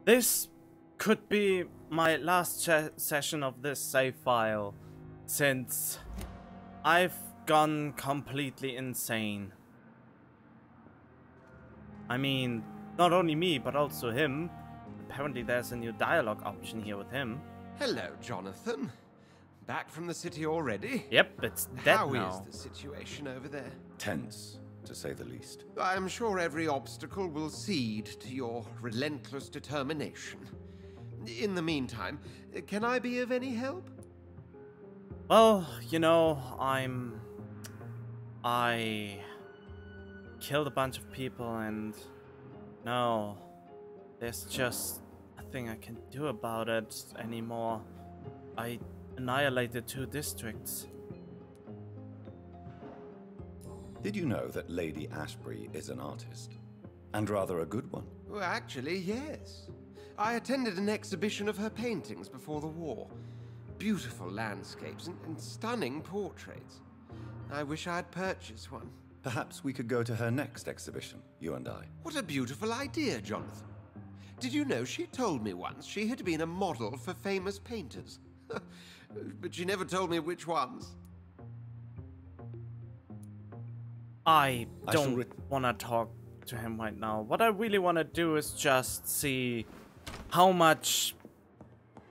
This could be my last session of this save file, since I've gone completely insane. I mean, not only me, but also him. Apparently there's a new dialogue option here with him. Hello, Jonathan. Back from the city already? Yep, it's dead How now. How is the situation over there? Tense, to say the least. I'm sure every obstacle will cede to your relentless determination. In the meantime, can I be of any help? Well, you know, I killed a bunch of people and no, there's just nothing I can do about it anymore. I annihilated 2 districts. Did you know that Lady Ashbury is an artist? And rather a good one? Well, actually, yes. I attended an exhibition of her paintings before the war. Beautiful landscapes and stunning portraits. I wish I'd purchased one. Perhaps we could go to her next exhibition, you and I. What a beautiful idea, Jonathan. Did you know she told me once she had been a model for famous painters? But she never told me which ones. I don't want to talk to him right now. What I really want to do is just see how much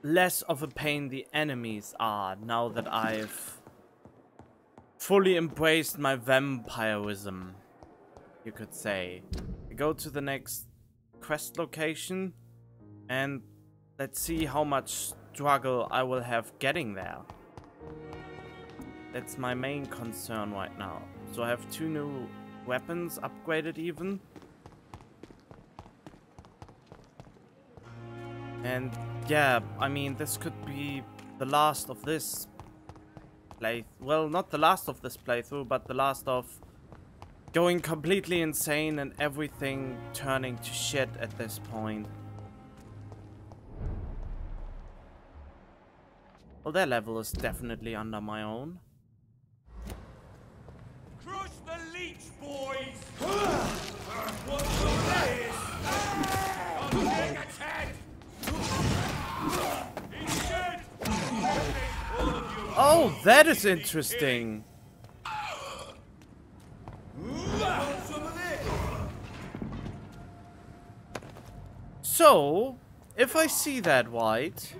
less of a pain the enemies are now that I've fully embraced my vampirism, you could say. I go to the next quest location and let's see how much struggle I will have getting there. That's my main concern right now. So I have 2 new weapons upgraded even. And yeah, I mean, this could be the last of this well, not the last of this playthrough, but the last of going completely insane and everything turning to shit at this point. Well, their level is definitely under my own. Crush the leech, boys! What's the race? I'll take its head! He's dead! Oh, that is interesting. So, if I see that white,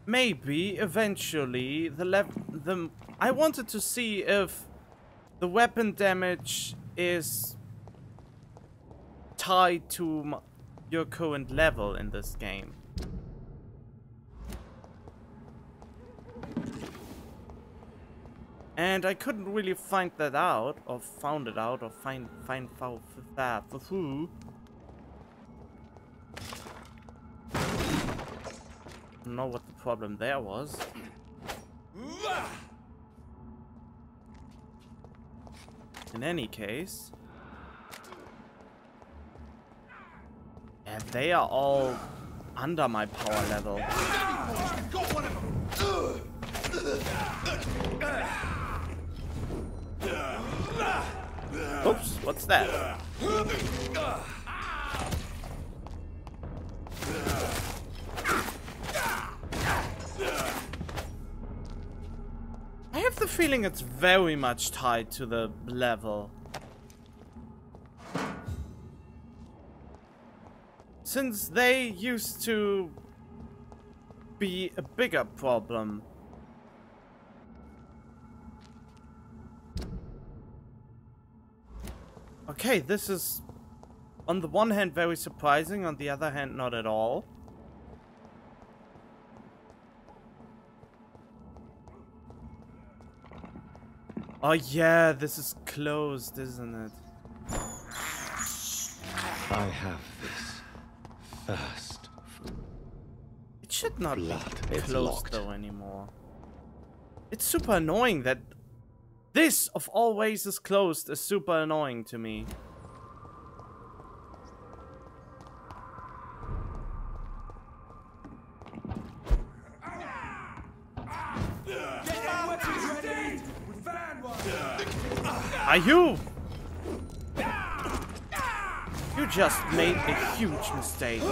maybe eventually I wanted to see if the weapon damage is tied to your current level in this game. And I couldn't really find that out, or found it out, or find out that for who. Don't know what the problem there was. In any case, yeah, they are all under my power level. Oops, what's that? I have the feeling it's very much tied to the level. Since they used to be a bigger problem. Okay, this is on the one hand very surprising, on the other hand not at all. Oh yeah, this is closed, isn't it? I have this thirst. It should not Blood. be It's closed locked. though anymore. It's super annoying that this of all ways is closed is super annoying to me. Are you? just made a huge mistake.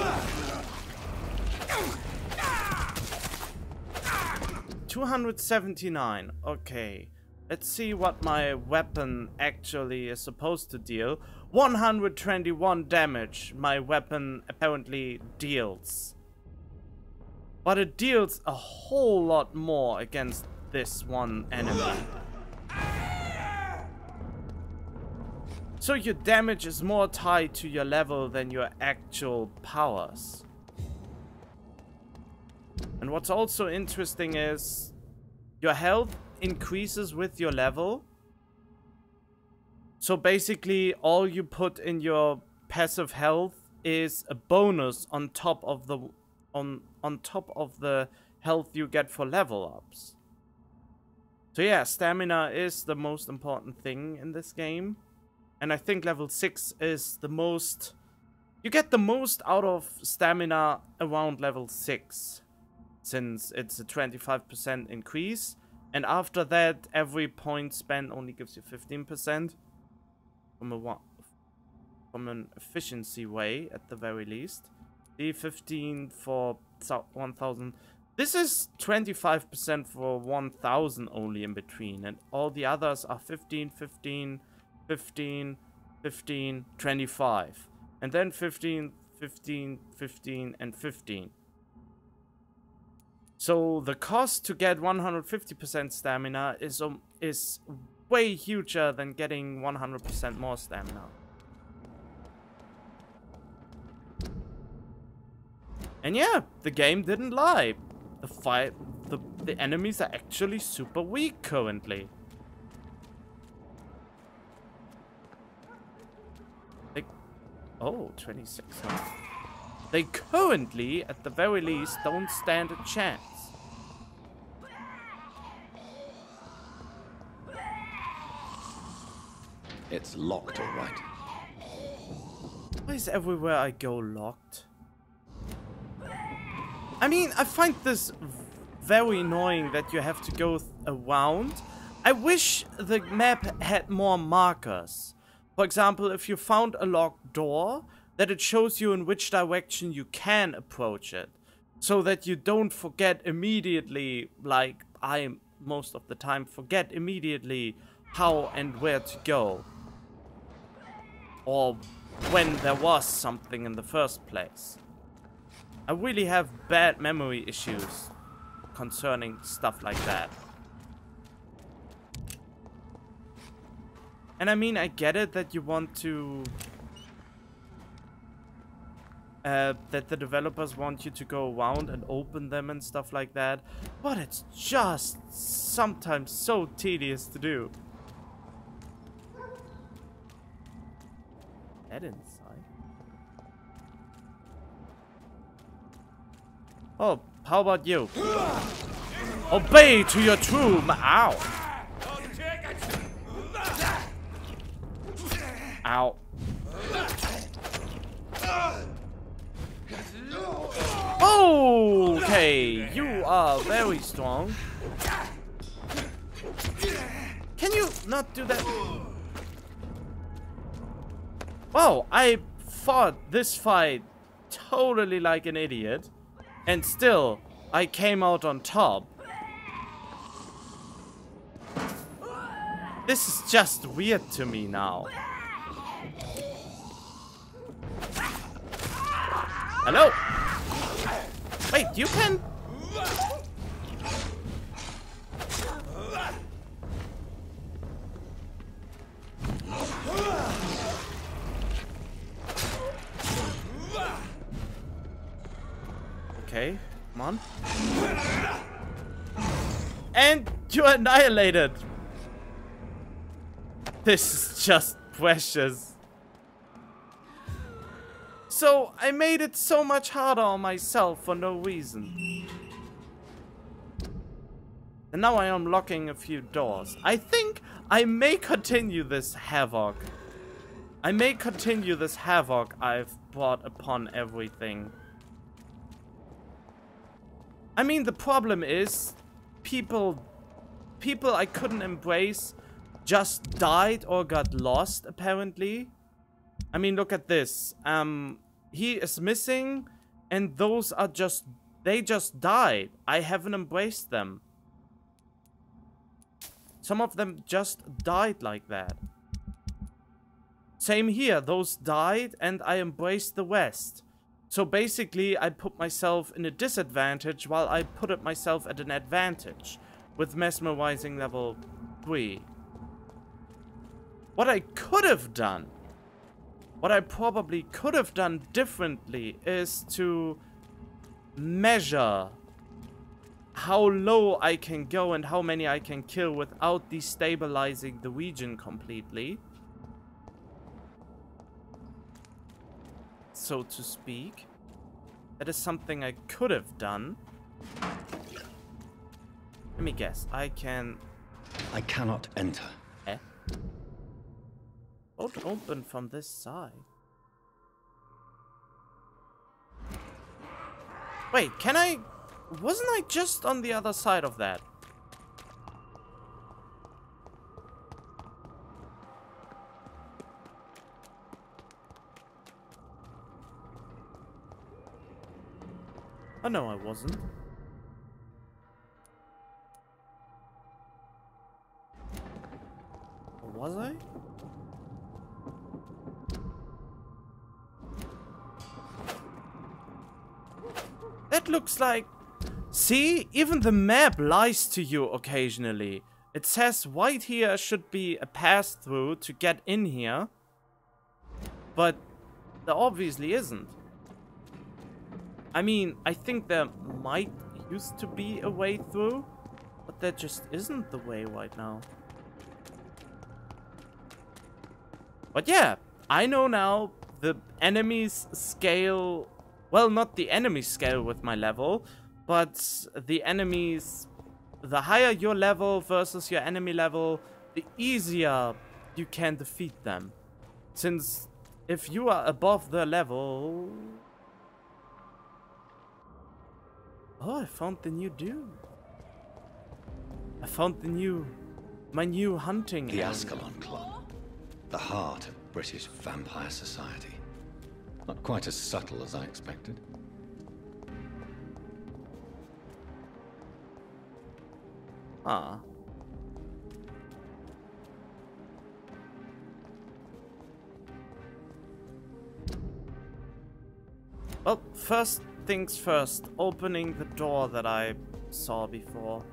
279. Okay. Let's see what my weapon actually is supposed to deal. 121 damage my weapon apparently deals. But it deals a whole lot more against this one enemy. So your damage is more tied to your level than your actual powers. And what's also interesting is your health increases with your level. So basically all you put in your passive health is a bonus on top of the on top of the health you get for level ups. So yeah, stamina is the most important thing in this game. And I think level 6 is the most... You get the most out of stamina around level 6. Since it's a 25% increase. And after that, every point spent only gives you 15%. From an efficiency way, at the very least. The 15 for 1000. This is 25% for 1000 only in between. And all the others are 15, 15... 15, 15, 25. And then 15, 15, 15, and 15. So the cost to get 150% stamina is way huger than getting 100% more stamina. And yeah, the game didn't lie. The enemies are actually super weak currently. Oh, 26. They currently, at the very least, don't stand a chance. It's locked, all right. Why is everywhere I go locked? I mean, I find this very annoying that you have to go around. I wish the map had more markers. For example, if you found a locked door, that it shows you in which direction you can approach it. So that you don't forget immediately, like I most of the time forget immediately how and where to go. Or when there was something in the first place. I really have bad memory issues concerning stuff like that. And I mean, I get it that you want to... that the developers want you to go around and open them and stuff like that. But it's just sometimes so tedious to do. Head inside. Oh, how about you? Obey to your true... Ow! Ow. Okay, you are very strong. Can you not do that? Wow, I fought this fight totally like an idiot. And still, I came out on top. This is just weird to me now. Hello? Wait, you can... Okay, come on. And you're annihilated. This is just precious. So, I made it so much harder on myself for no reason. And now I am unlocking a few doors. I think I may continue this havoc. I may continue this havoc I've brought upon everything. I mean, the problem is, people I couldn't embrace just died or got lost, apparently. I mean, look at this. He is missing, and those are just... They just died. I haven't embraced them. Some of them just died like that. Same here. Those died, and I embraced the West. So basically, I put myself in a disadvantage while I put myself at an advantage with mesmerizing level 3. What I could have done, what I probably could have done differently is to measure how low I can go and how many I can kill without destabilizing the region completely, so to speak. That is something I could have done. Let me guess. I cannot enter. Eh? Won't open from this side. Wait, can I... Wasn't I just on the other side of that? Oh no, I wasn't. Or was I? That looks like... See? Even the map lies to you occasionally. It says right here should be a pass-through to get in here. But there obviously isn't. I mean, I think there might used to be a way through, but there just isn't the way right now. But yeah, I know now the enemies scale... Well, not the enemy scale with my level, but the enemies... The higher your level versus your enemy level, the easier you can defeat them. Since if you are above their level... Oh, I found the new dude. I found my new hunting The area. Ascalon Club. The heart of British vampire society. Not quite as subtle as I expected. Ah. Well, first things first, opening the door that I saw before.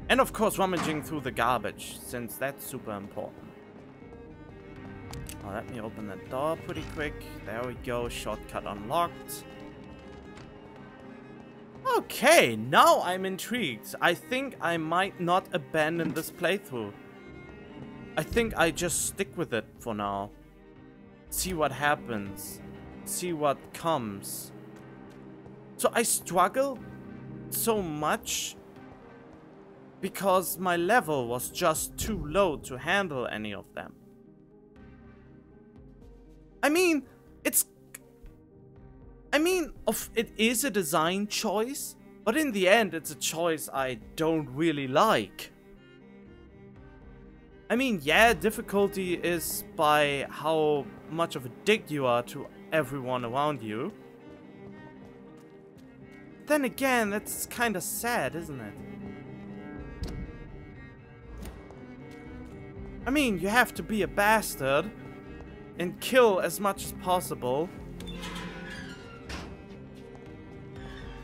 And of course rummaging through the garbage, since that's super important. Oh, let me open the door pretty quick. There we go, shortcut unlocked. Okay, now I'm intrigued. I think I might not abandon this playthrough. I think I just stick with it for now. See what happens. See what comes. So I struggled so much because my level was just too low to handle any of them. I mean, it is a design choice, but in the end, it's a choice I don't really like. I mean, yeah, difficulty is by how much of a dick you are to everyone around you. Then again, that's kind of sad, isn't it? I mean, you have to be a bastard and kill as much as possible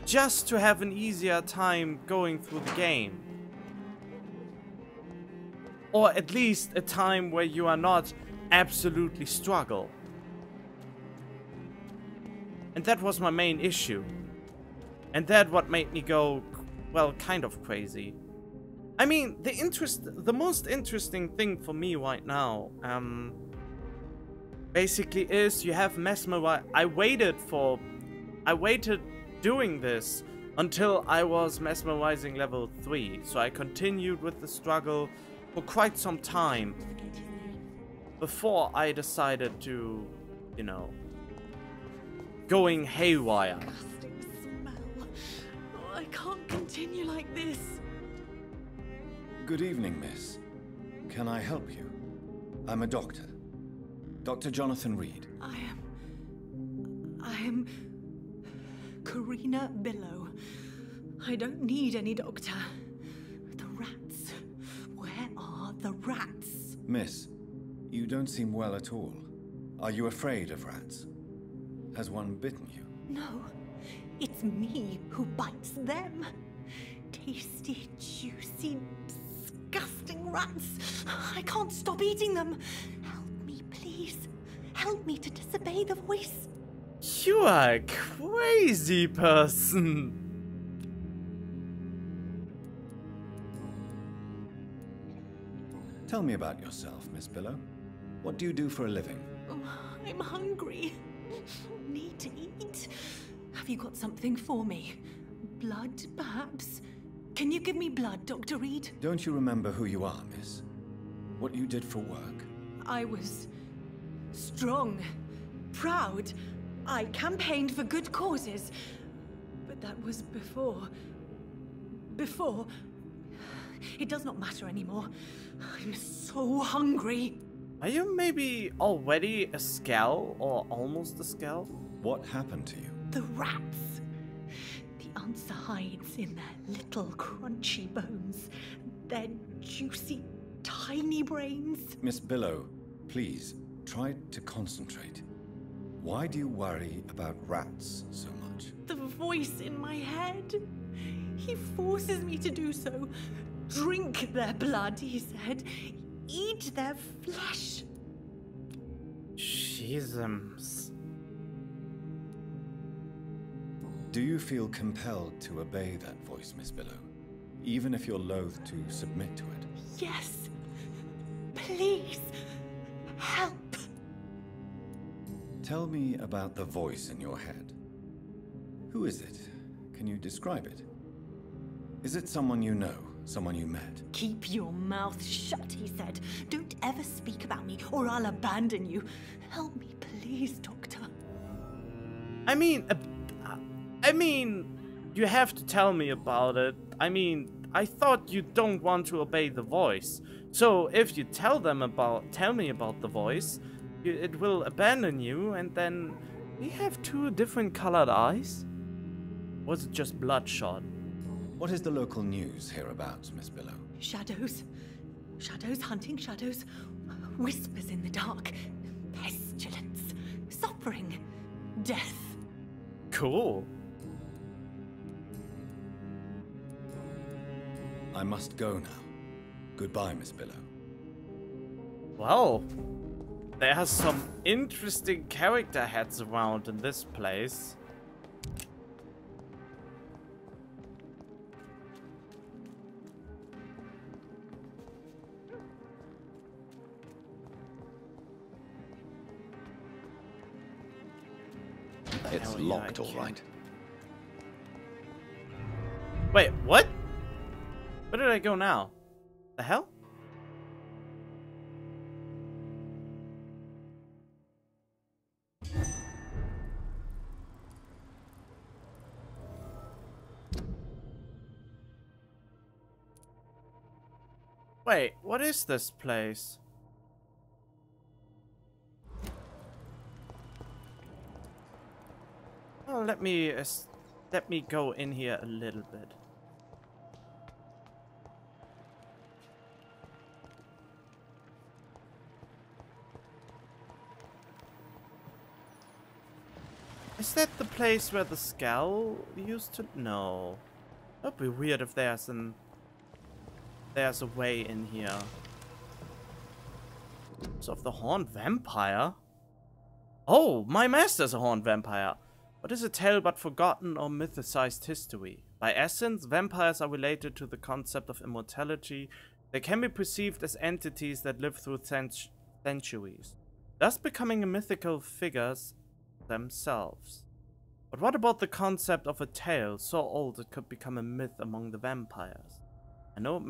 just to have an easier time going through the game. Or at least a time where you are not absolutely struggle. And that was my main issue. And that what made me go, well, kind of crazy. I mean, the most interesting thing for me right now, basically is you have mesmerize. I waited doing this until I was mesmerizing level 3. So I continued with the struggle for quite some time before I decided to, you know, going haywire. Disgusting smell. Oh, I can't continue like this. Good evening, miss. Can I help you? I'm a doctor. Dr. Jonathan Reed. I am Karina Billow. I don't need any doctor. The rats. Where are the rats? Miss, you don't seem well at all. Are you afraid of rats? Has one bitten you? No, it's me who bites them. Tasty, juicy, disgusting rats. I can't stop eating them. Help me, please. Help me to disobey the voice. You are a crazy person. Tell me about yourself, Miss Billow. What do you do for a living? I'm hungry. Need to eat. Have you got something for me? Blood, perhaps? Can you give me blood, Dr. Reed? Don't you remember who you are, miss? What you did for work? I was strong, proud. I campaigned for good causes. But that was before. It does not matter anymore. I'm so hungry. Are you maybe already a Skell or almost a Skell? What happened to you? The rats. The answer hides in their little crunchy bones. Their juicy, tiny brains. Miss Billow, please, try to concentrate. Why do you worry about rats so much? The voice in my head. He forces me to do so. Drink their blood, he said. Eat their flesh. Jesus. Do you feel compelled to obey that voice, Miss Billow? Even if you're loath to submit to it? Yes. Please. Help. Tell me about the voice in your head. Who is it? Can you describe it? Is it someone you know? Someone you met? Keep your mouth shut, he said. Don't ever speak about me, or I'll abandon you. Help me, please, Doctor. I mean, you have to tell me about it. I thought you don't want to obey the voice. So if you tell me about the voice, it will abandon you, and then we have two different colored eyes. Was it just bloodshot? What is the local news hereabouts, Miss Billow? Shadows. Shadows hunting shadows. Whispers in the dark. Pestilence. Suffering. Death. Cool. I must go now. Goodbye, Miss Billow. Well, there are some interesting character heads around in this place. It's locked, all right. Wait, what? Where did I go now? The hell? Wait, what is this place? Oh, let me go in here a little bit. Is that the place where the skull used to? No. That'd be weird if there's a way in here. So of the horned vampire. Oh, my master's a horned vampire. What is a tale but forgotten or mythicized history? By essence, vampires are related to the concept of immortality. They can be perceived as entities that live through centuries, thus becoming mythical figures themselves. But what about the concept of a tale so old it could become a myth among the vampires? I know it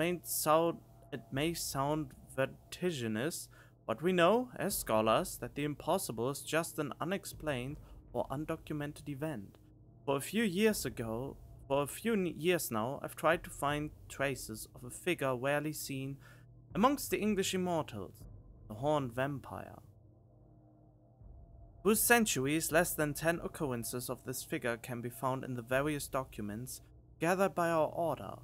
may sound vertiginous, but we know, as scholars, that the impossible is just an unexplained or undocumented event. For a few years now, I've tried to find traces of a figure rarely seen amongst the English immortals, the horned vampire. Through centuries, less than 10 occurrences of this figure can be found in the various documents gathered by our order.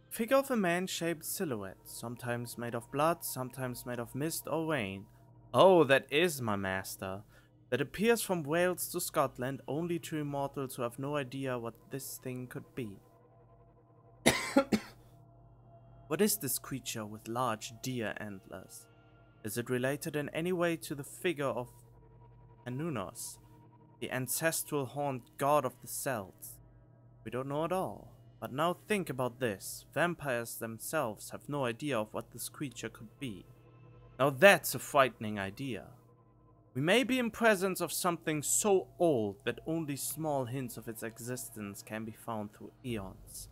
Figure of a man-shaped silhouette, sometimes made of blood, sometimes made of mist or rain. Oh, that is my master. That appears from Wales to Scotland, only to immortals who have no idea what this thing could be. What is this creature with large deer antlers? Is it related in any way to the figure of Anunos, the ancestral horned god of the Celts? We don't know at all. But now think about this. Vampires themselves have no idea of what this creature could be. Now that's a frightening idea. We may be in presence of something so old that only small hints of its existence can be found through eons.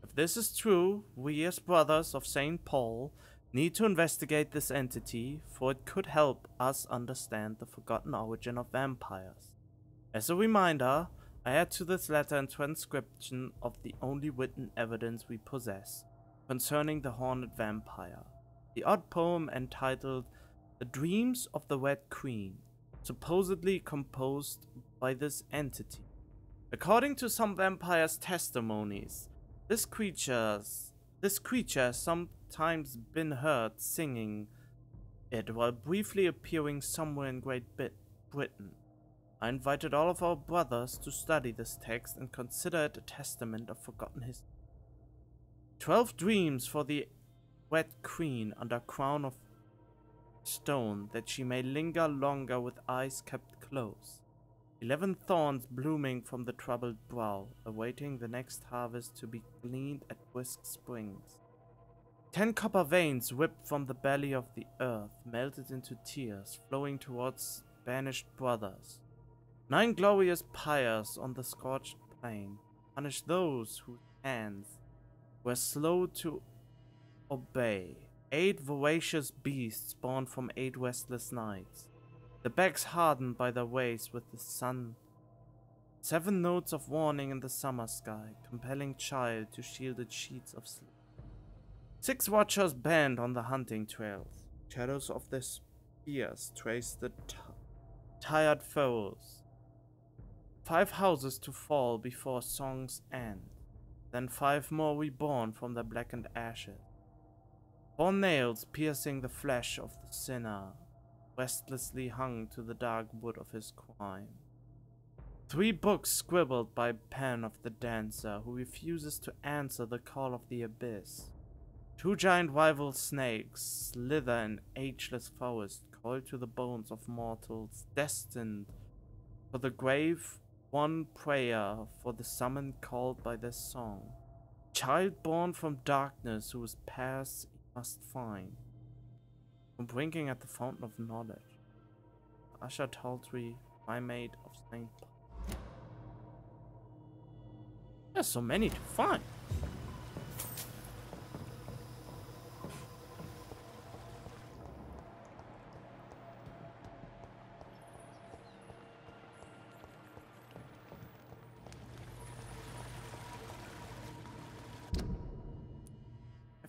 If this is true, we as brothers of St. Paul need to investigate this entity, for it could help us understand the forgotten origin of vampires. As a reminder, I add to this letter a transcription of the only written evidence we possess concerning the horned vampire, the odd poem entitled The Dreams of the Red Queen, supposedly composed by this entity. According to some vampires' testimonies, this creature has sometimes been heard singing it while briefly appearing somewhere in Great Britain. I invited all of our brothers to study this text and consider it a testament of forgotten history. 12 dreams for the Red Queen under crown of stone, that she may linger longer with eyes kept closed. 11 thorns blooming from the troubled brow, awaiting the next harvest to be gleaned at brisk springs. 10 copper veins whipped from the belly of the earth, melted into tears, flowing towards banished brothers. 9 glorious pyres on the scorched plain, punish those whose hands were slow to obey. 8 voracious beasts born from 8 restless nights, the backs hardened by their ways with the sun. 7 notes of warning in the summer sky, compelling child to shielded sheets of sleep. 6 watchers band on the hunting trails, shadows of their spears trace the tired foes. 5 houses to fall before songs end, then 5 more reborn from their blackened ashes. 4 nails piercing the flesh of the sinner, restlessly hung to the dark wood of his crime. 3 books scribbled by pen of the dancer who refuses to answer the call of the abyss. 2 giant rival snakes slither in ageless forest, coiled to the bones of mortals, destined for the grave. 1 prayer for the summon called by their song, child born from darkness whose paths he must find, from blinking at the fountain of knowledge. Usher Taltry, my maid of St. Paul. There's so many to find.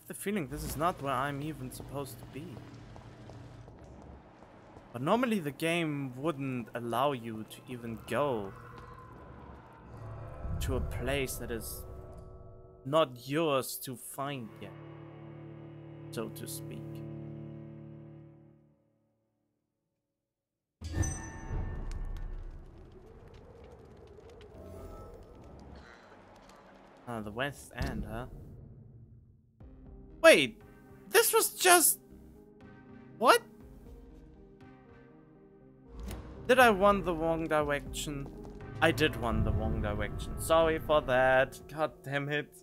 The feeling this is not where I'm even supposed to be. But normally the game wouldn't allow you to even go to a place that is not yours to find yet, so to speak. The West End, huh? Wait, this was just... What? Did I run the wrong direction? I did run the wrong direction. Sorry for that. God damn it.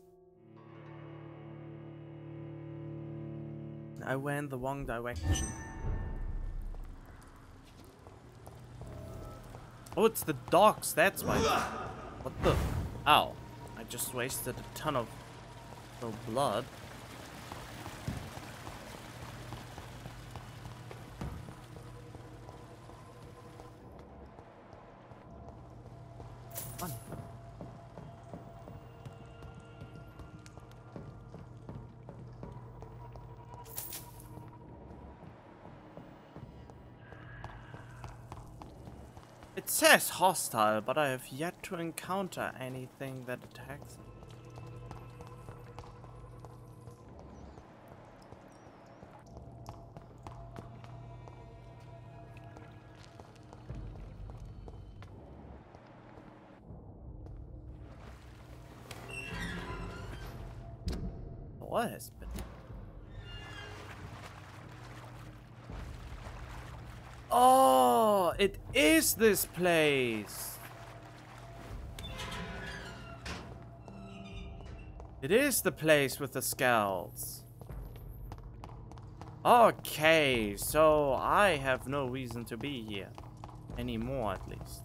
I ran the wrong direction. Oh, it's the docks, that's why. What the? Ow. I just wasted a ton of blood. It says hostile, but I have yet to encounter anything that attacks me. What has been? Oh, it is this place. It is the place with the skulls. Okay, so I have no reason to be here anymore, at least.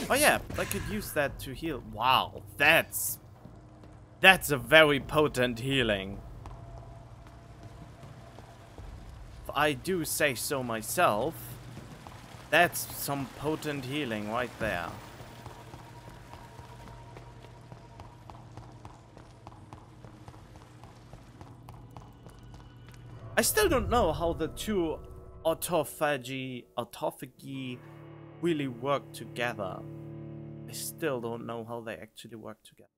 Oh yeah, I could use that to heal. Wow, that's a very potent healing. If I do say so myself, that's some potent healing right there. I still don't know how the two autophagy really work together. I still don't know how they actually work together.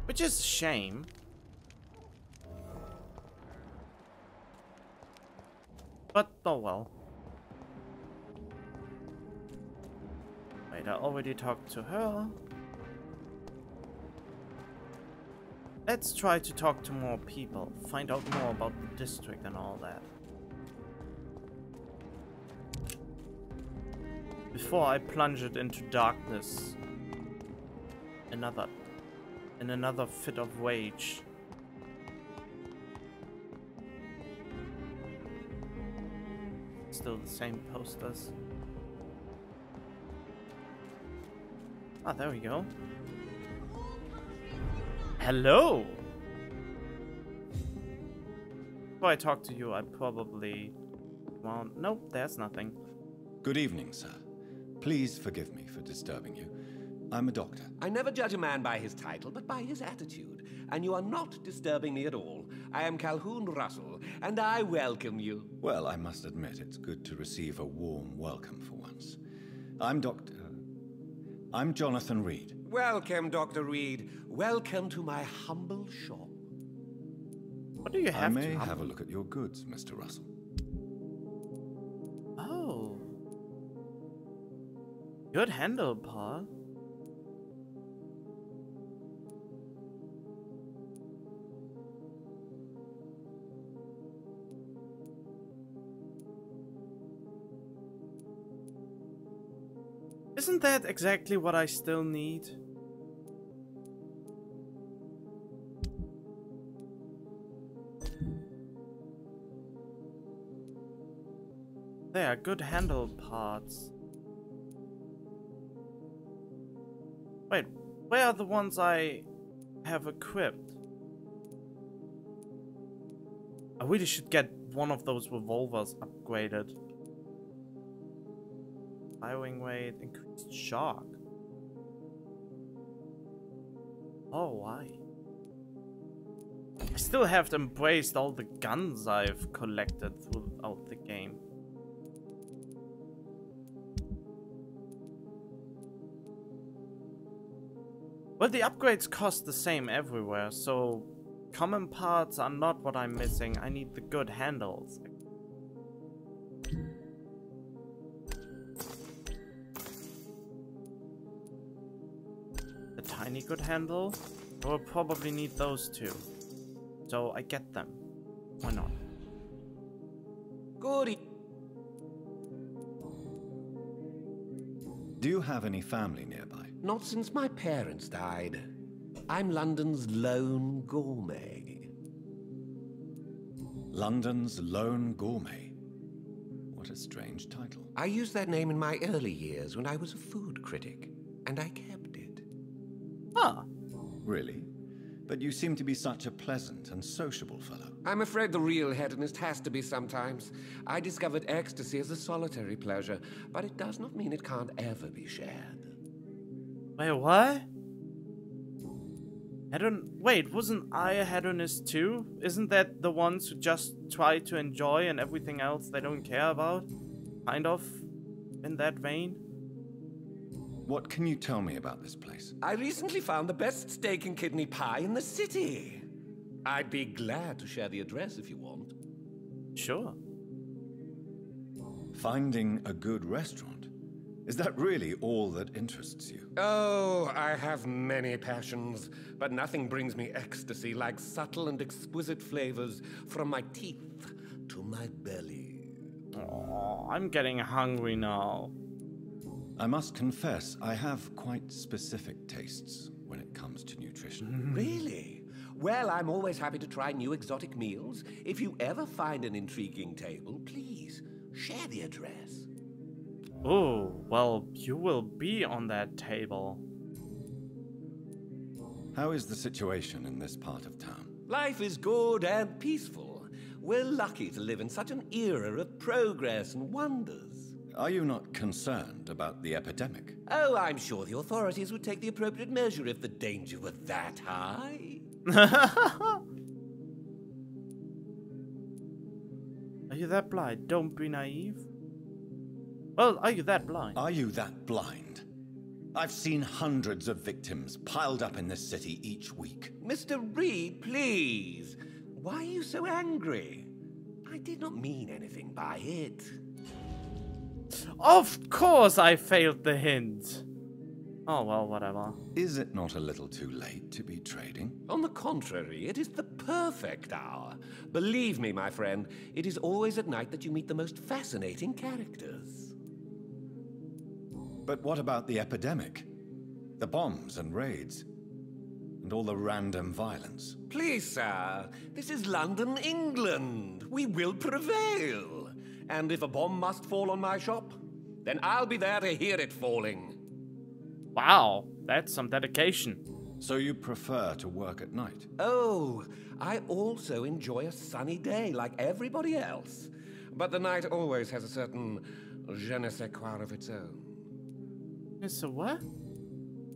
Which is a shame. But oh well. Wait, I already talked to her. Let's try to talk to more people. Find out more about the district and all that. Before I plunge it into darkness. In another fit of rage. Still the same posters. Ah, there we go. Hello! Before I talk to you, I probably won't. Nope, there's nothing. Good evening, sir. Please forgive me for disturbing you. I'm a doctor. I never judge a man by his title, but by his attitude. And you are not disturbing me at all. I am Calhoun Russell, and I welcome you. Well, I must admit, it's good to receive a warm welcome for once. I'm Jonathan Reed. Welcome, Dr. Reed. Welcome to my humble shop. What do you have to have a look at your goods, Mr. Russell. Oh. Good handle, Paul. Isn't that exactly what I still need? They are good handle parts. Wait, where are the ones I have equipped? I really should get one of those revolvers upgraded. Firing rate, increased shock. Oh, why? I still have embraced all the guns I've collected throughout the game. Well, the upgrades cost the same everywhere, so common parts are not what I'm missing. I need the good handles. The tiny good handle? I will probably need those two. So I get them. Why not? Good. Do you have any family nearby? Not since my parents died. I'm London's lone gourmet. London's lone gourmet? What a strange title. I used that name in my early years when I was a food critic, and I kept it. Huh. Really? But you seem to be such a pleasant and sociable fellow. I'm afraid the real hedonist has to be sometimes. I discovered ecstasy as a solitary pleasure, but it does not mean it can't ever be shared. Wait, what? Wait, wasn't I a hedonist too? Isn't that the ones who just try to enjoy and everything else they don't care about? Kind of in that vein? What can you tell me about this place? I recently found the best steak and kidney pie in the city. I'd be glad to share the address if you want. Sure. Finding a good restaurant? Is that really all that interests you? Oh, I have many passions, but nothing brings me ecstasy like subtle and exquisite flavors from my teeth to my belly. Oh, I'm getting hungry now. I must confess, I have quite specific tastes when it comes to nutrition. Really? Well, I'm always happy to try new exotic meals. If you ever find an intriguing table, please share the address. Oh, well, you will be on that table. How is the situation in this part of town? Life is good and peaceful. We're lucky to live in such an era of progress and wonders. Are you not concerned about the epidemic? Oh, I'm sure the authorities would take the appropriate measure if the danger were that high. Are you that blind? Don't be naive. Well, are you that blind? Are you that blind? I've seen hundreds of victims piled up in this city each week. Mr. Reed, please. Why are you so angry? I did not mean anything by it. Of course I failed the hint. Oh, well, whatever. Is it not a little too late to be trading? On the contrary, it is the perfect hour. Believe me, my friend, it is always at night that you meet the most fascinating characters. But what about the epidemic? The bombs and raids? And all the random violence? Please, sir, this is London, England. We will prevail. And if a bomb must fall on my shop, then I'll be there to hear it falling. Wow, that's some dedication. So you prefer to work at night? Oh, I also enjoy a sunny day like everybody else. But the night always has a certain je ne sais quoi of its own. So what?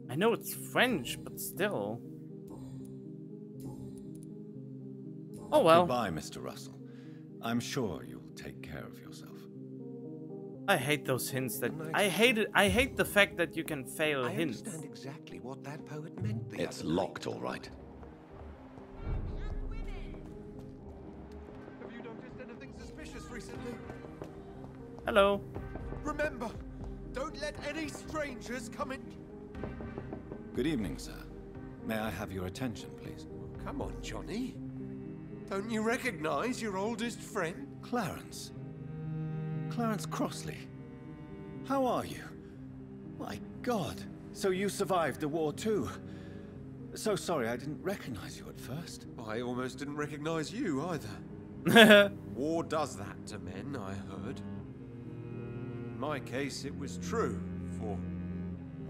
I know it's French, but still. Oh well. Goodbye, Mr. Russell. I'm sure you'll take care of yourself. I hate those hints that I hate the fact that you can fail hints. I understand exactly what that poet meant. It's locked, all right. Have you noticed anything suspicious recently? Hello. Remember, don't let any strangers come in. Good evening, sir. May I have your attention, please? Come on, Johnny. Don't you recognize your oldest friend? Clarence. Clarence Crossley. How are you? My God. So you survived the war too. So sorry I didn't recognize you at first. I almost didn't recognize you either. War does that to men, I heard. In my case, it was true, for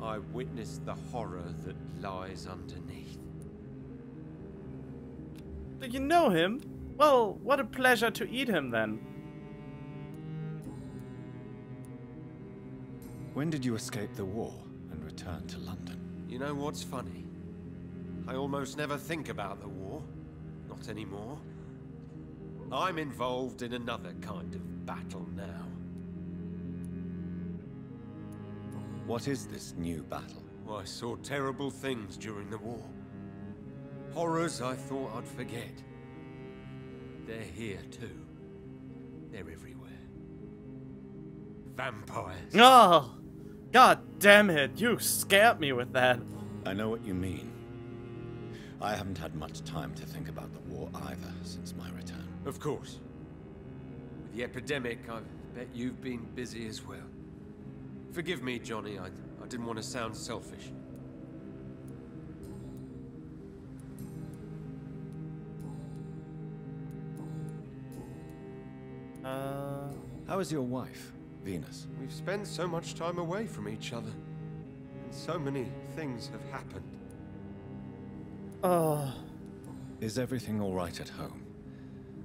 I witnessed the horror that lies underneath. Do you know him? Well, what a pleasure to eat him then. When did you escape the war and return to London? You know what's funny? I almost never think about the war. Not anymore. I'm involved in another kind of battle now. What is this new battle? I saw terrible things during the war. Horrors I thought I'd forget. They're here too. They're everywhere. Vampires. Oh, God damn it! You scared me with that. I know what you mean. I haven't had much time to think about the war either since my return. Of course. With the epidemic, I bet you've been busy as well. Forgive me, Johnny. I didn't want to sound selfish. How is your wife, Venus? We've spent so much time away from each other. And so many things have happened. Is everything all right at home?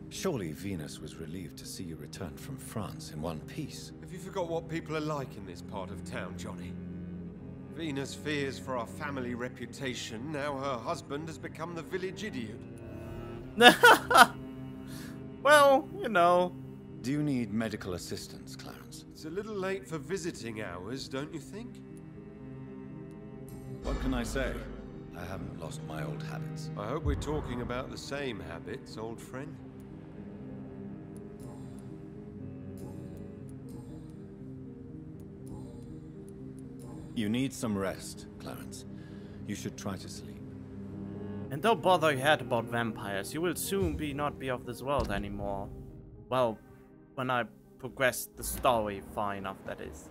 Surely Venus was relieved to see you return from France in one piece. Have you forgot what people are like in this part of town, Johnny? Venus fears for our family reputation. Now her husband has become the village idiot. Well, you know. Do you need medical assistance, Clarence? It's a little late for visiting hours, don't you think? What can I say? I haven't lost my old habits. I hope we're talking about the same habits, old friend. You need some rest, Clarence. You should try to sleep. And don't bother your head about vampires. You will soon not be of this world anymore. Well, when I progress the story far enough, that is.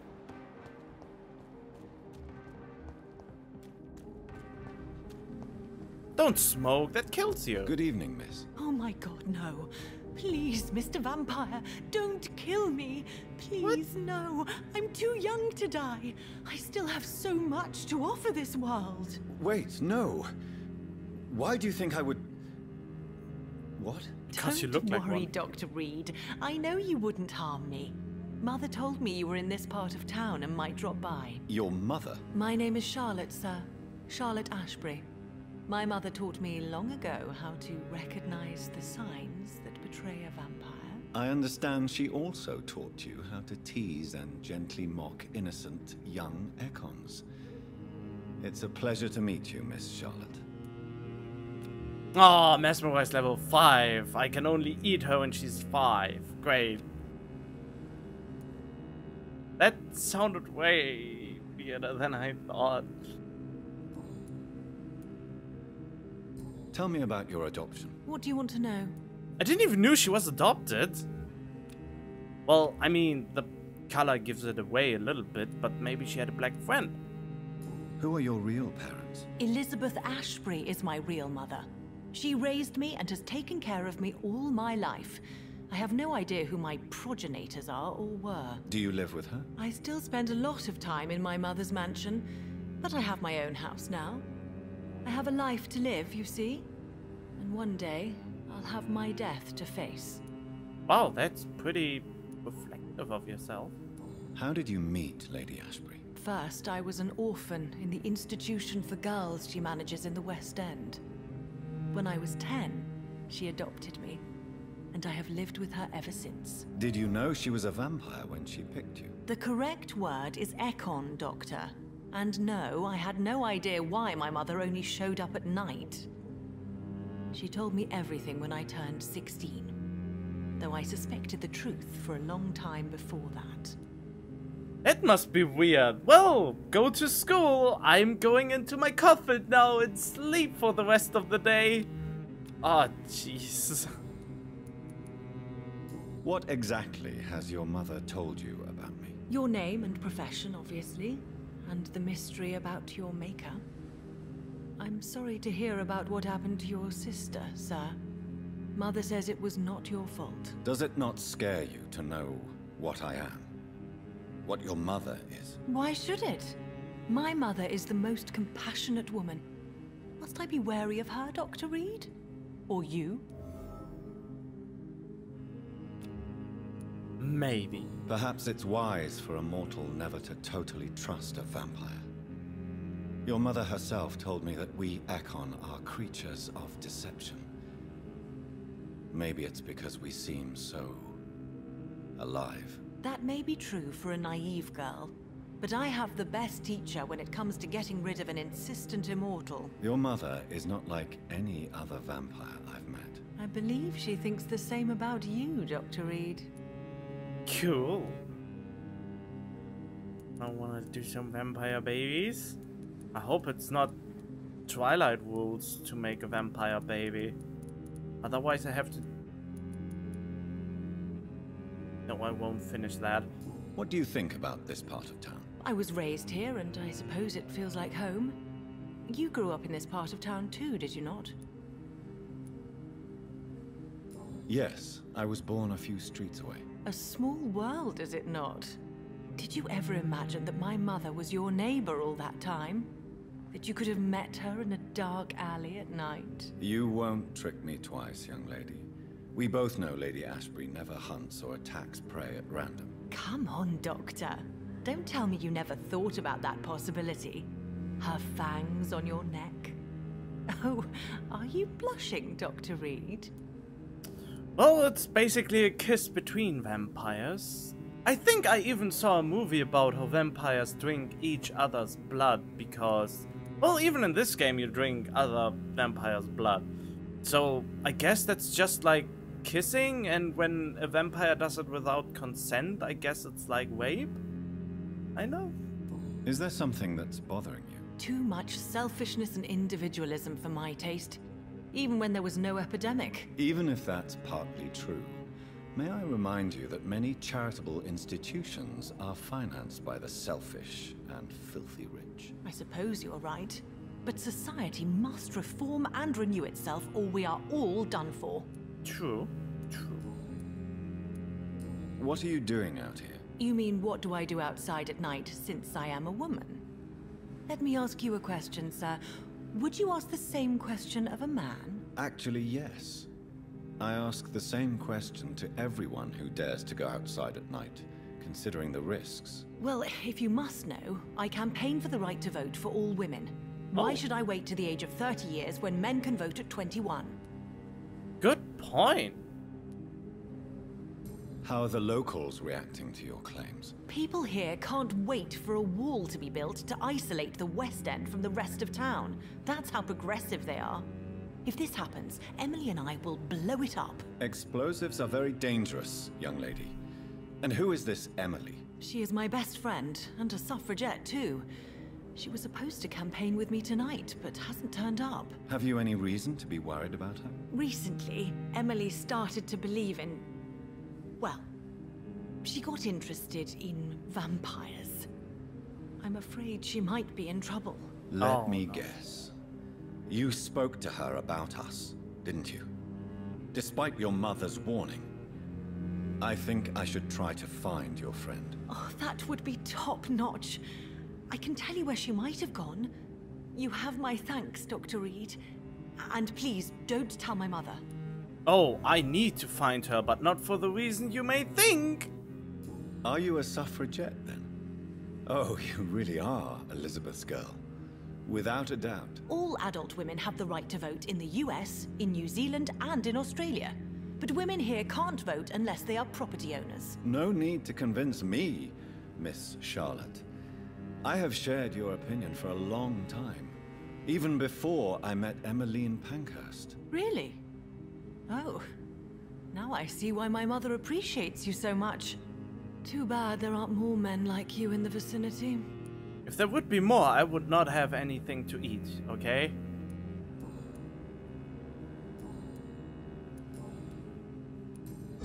Don't smoke, that kills you. Good evening, miss. Oh my god, no. Please, Mr. Vampire, don't kill me. Please, no. I'm too young to die. I still have so much to offer this world. Wait, no. Why do you think I would... What? Because you look like one. Don't worry, Dr. Reed. I know you wouldn't harm me. Mother told me you were in this part of town and might drop by. Your mother? My name is Charlotte, sir. Charlotte Ashbury. My mother taught me long ago how to recognize the signs that betray a vampire. I understand she also taught you how to tease and gently mock innocent young Ekons. It's a pleasure to meet you, Miss Charlotte. Oh, mesmerized level 5. I can only eat her when she's 5. Great. That sounded way weirder than I thought. Tell me about your adoption. What do you want to know? I didn't even know she was adopted. Well, I mean, the color gives it away a little bit, but maybe she had a black friend. Who are your real parents? Elizabeth Ashbury is my real mother. She raised me and has taken care of me all my life. I have no idea who my progenitors are or were. Do you live with her? I still spend a lot of time in my mother's mansion, but I have my own house now. I have a life to live, you see. And one day, I'll have my death to face. Wow, that's pretty reflective of yourself. How did you meet Lady Ashbury? First, I was an orphan in the institution for girls she manages in the West End. When I was 10, she adopted me, and I have lived with her ever since. Did you know she was a vampire when she picked you? The correct word is Ekon, Doctor. And no, I had no idea why my mother only showed up at night. She told me everything when I turned 16, though I suspected the truth for a long time before that. That must be weird. Well, go to school. I'm going into my coffin now and sleep for the rest of the day. Ah, jeez. What exactly has your mother told you about me? Your name and profession, obviously, and the mystery about your maker. I'm sorry to hear about what happened to your sister, sir. Mother says it was not your fault. Does it not scare you to know what I am? What your mother is? Why should it? My mother is the most compassionate woman. Must I be wary of her, Dr. Reed? Or you? Maybe. Perhaps it's wise for a mortal never to totally trust a vampire. Your mother herself told me that we Ekon are creatures of deception. Maybe it's because we seem so... alive. That may be true for a naive girl, but I have the best teacher when it comes to getting rid of an insistent immortal. Your mother is not like any other vampire I've met. I believe she thinks the same about you, Dr. Reed. Cool. I wanna do some vampire babies. I hope it's not Twilight rules to make a vampire baby. Otherwise I have to... No, I won't finish that. What do you think about this part of town? I was raised here, and I suppose it feels like home. You grew up in this part of town too, did you not? Yes, I was born a few streets away. A small world, is it not? Did you ever imagine that my mother was your neighbor all that time? That you could have met her in a dark alley at night? You won't trick me twice, young lady. We both know Lady Ashbury never hunts or attacks prey at random. Come on, Doctor. Don't tell me you never thought about that possibility. Her fangs on your neck. Oh, are you blushing, Dr. Reed? Well, it's basically a kiss between vampires. I think I even saw a movie about how vampires drink each other's blood because, well, even in this game you drink other vampires' blood. So I guess that's just like kissing, and when a vampire does it without consent, I guess it's like rape? I know. Is there something that's bothering you? Too much selfishness and individualism for my taste, even when there was no epidemic. Even if that's partly true, may I remind you that many charitable institutions are financed by the selfish and filthy rich. I suppose you're right, but society must reform and renew itself, or we are all done for. True, true. What are you doing out here? You mean, what do I do outside at night, since I am a woman? Let me ask you a question, sir. Would you ask the same question of a man? Actually, yes. I ask the same question to everyone who dares to go outside at night, considering the risks. Well, if you must know, I campaign for the right to vote for all women. Why should I wait to the age of 30 years when men can vote at 21? Good point. How are the locals reacting to your claims? People here can't wait for a wall to be built to isolate the West End from the rest of town. That's how progressive they are. If this happens, Emily and I will blow it up. Explosives are very dangerous, young lady. And who is this Emily? She is my best friend, and a suffragette too. She was supposed to campaign with me tonight, but hasn't turned up. Have you any reason to be worried about her? Recently, Emily started to believe in... well, she got interested in vampires. I'm afraid she might be in trouble. Let me guess. You spoke to her about us, didn't you? Despite your mother's warning. I think I should try to find your friend. Oh, that would be top-notch. I can tell you where she might have gone. You have my thanks, Dr. Reed. And please, don't tell my mother. Oh, I need to find her, but not for the reason you may think. Are you a suffragette, then? Oh, you really are Elizabeth's girl. Without a doubt. All adult women have the right to vote in the US, in New Zealand, and in Australia. But women here can't vote unless they are property owners. No need to convince me, Miss Charlotte. I have shared your opinion for a long time. Even before I met Emmeline Pankhurst. Really? Oh. Now I see why my mother appreciates you so much. Too bad there aren't more men like you in the vicinity. If there would be more, I would not have anything to eat, okay?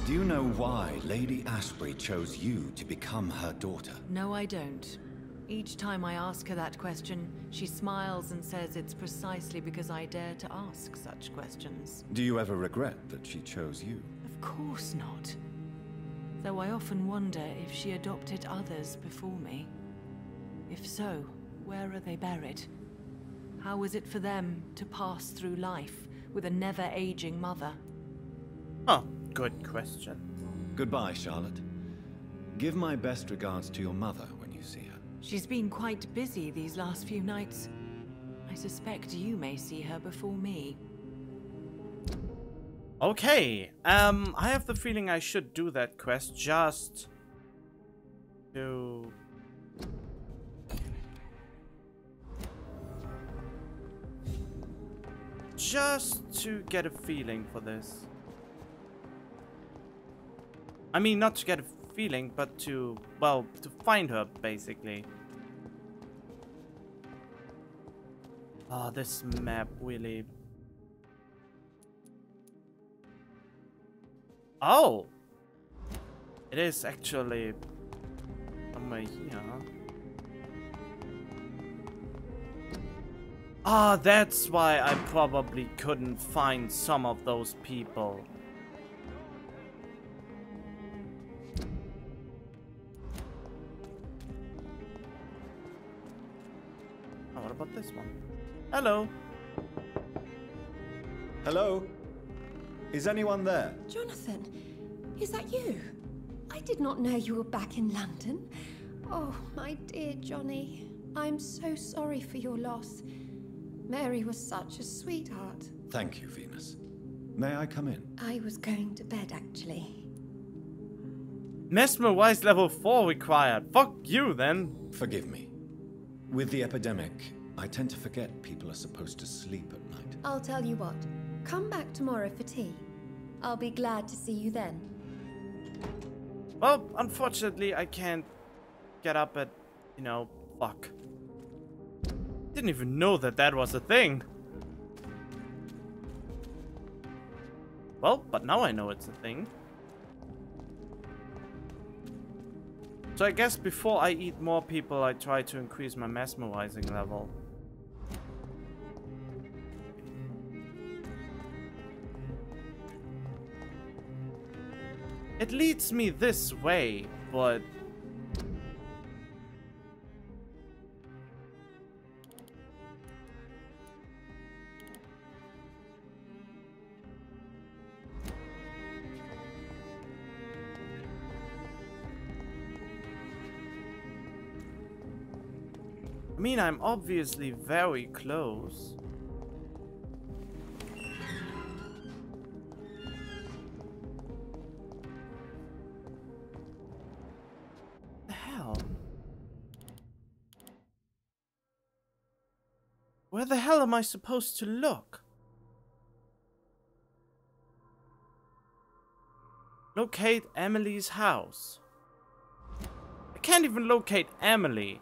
Do you know why Lady Ashbury chose you to become her daughter? No, I don't. Each time I ask her that question, she smiles and says it's precisely because I dare to ask such questions. Do you ever regret that she chose you? Of course not. Though I often wonder if she adopted others before me. If so, where are they buried? How was it for them to pass through life with a never-aging mother? Oh, good question. Goodbye, Charlotte. Give my best regards to your mother when you see her. She's been quite busy these last few nights. I suspect you may see her before me. Okay, I have the feeling I should do that quest just to... get a feeling for this. I mean, not to get a feeling, but to, well, to find her, basically. Oh, this map really... Oh! It is actually somewhere here. Ah, that's why I probably couldn't find some of those people. Oh, what about this one? Hello. Hello? Is anyone there? Jonathan, is that you? I did not know you were back in London. Oh, my dear Johnny. I'm so sorry for your loss. Mary was such a sweetheart. Thank you, Venus. May I come in? I was going to bed, actually. Mesmerize level 4 required. Fuck you, then. Forgive me. With the epidemic, I tend to forget people are supposed to sleep at night. I'll tell you what. Come back tomorrow for tea. I'll be glad to see you then. Well, unfortunately, I can't get up at, you know, fuck. Didn't even know that that was a thing. Well, but now I know it's a thing. So I guess before I eat more people, I try to increase my mesmerizing level. It leads me this way, but... I mean, I'm obviously very close. The hell? Where the hell am I supposed to look? Locate Emily's house. I can't even locate Emily.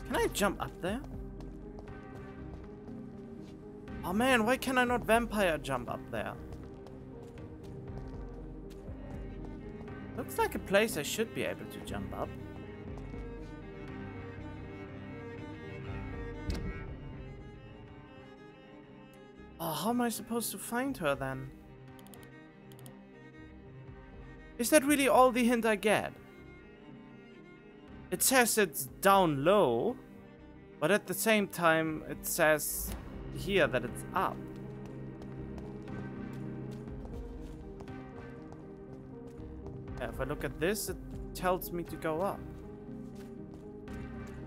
Can I jump up there? Oh man, why can I not vampire jump up there? Looks like a place I should be able to jump up. Oh, how am I supposed to find her then? Is that really all the hint I get? It says it's down low, but at the same time it says here that it's up. Yeah, if I look at this, it tells me to go up.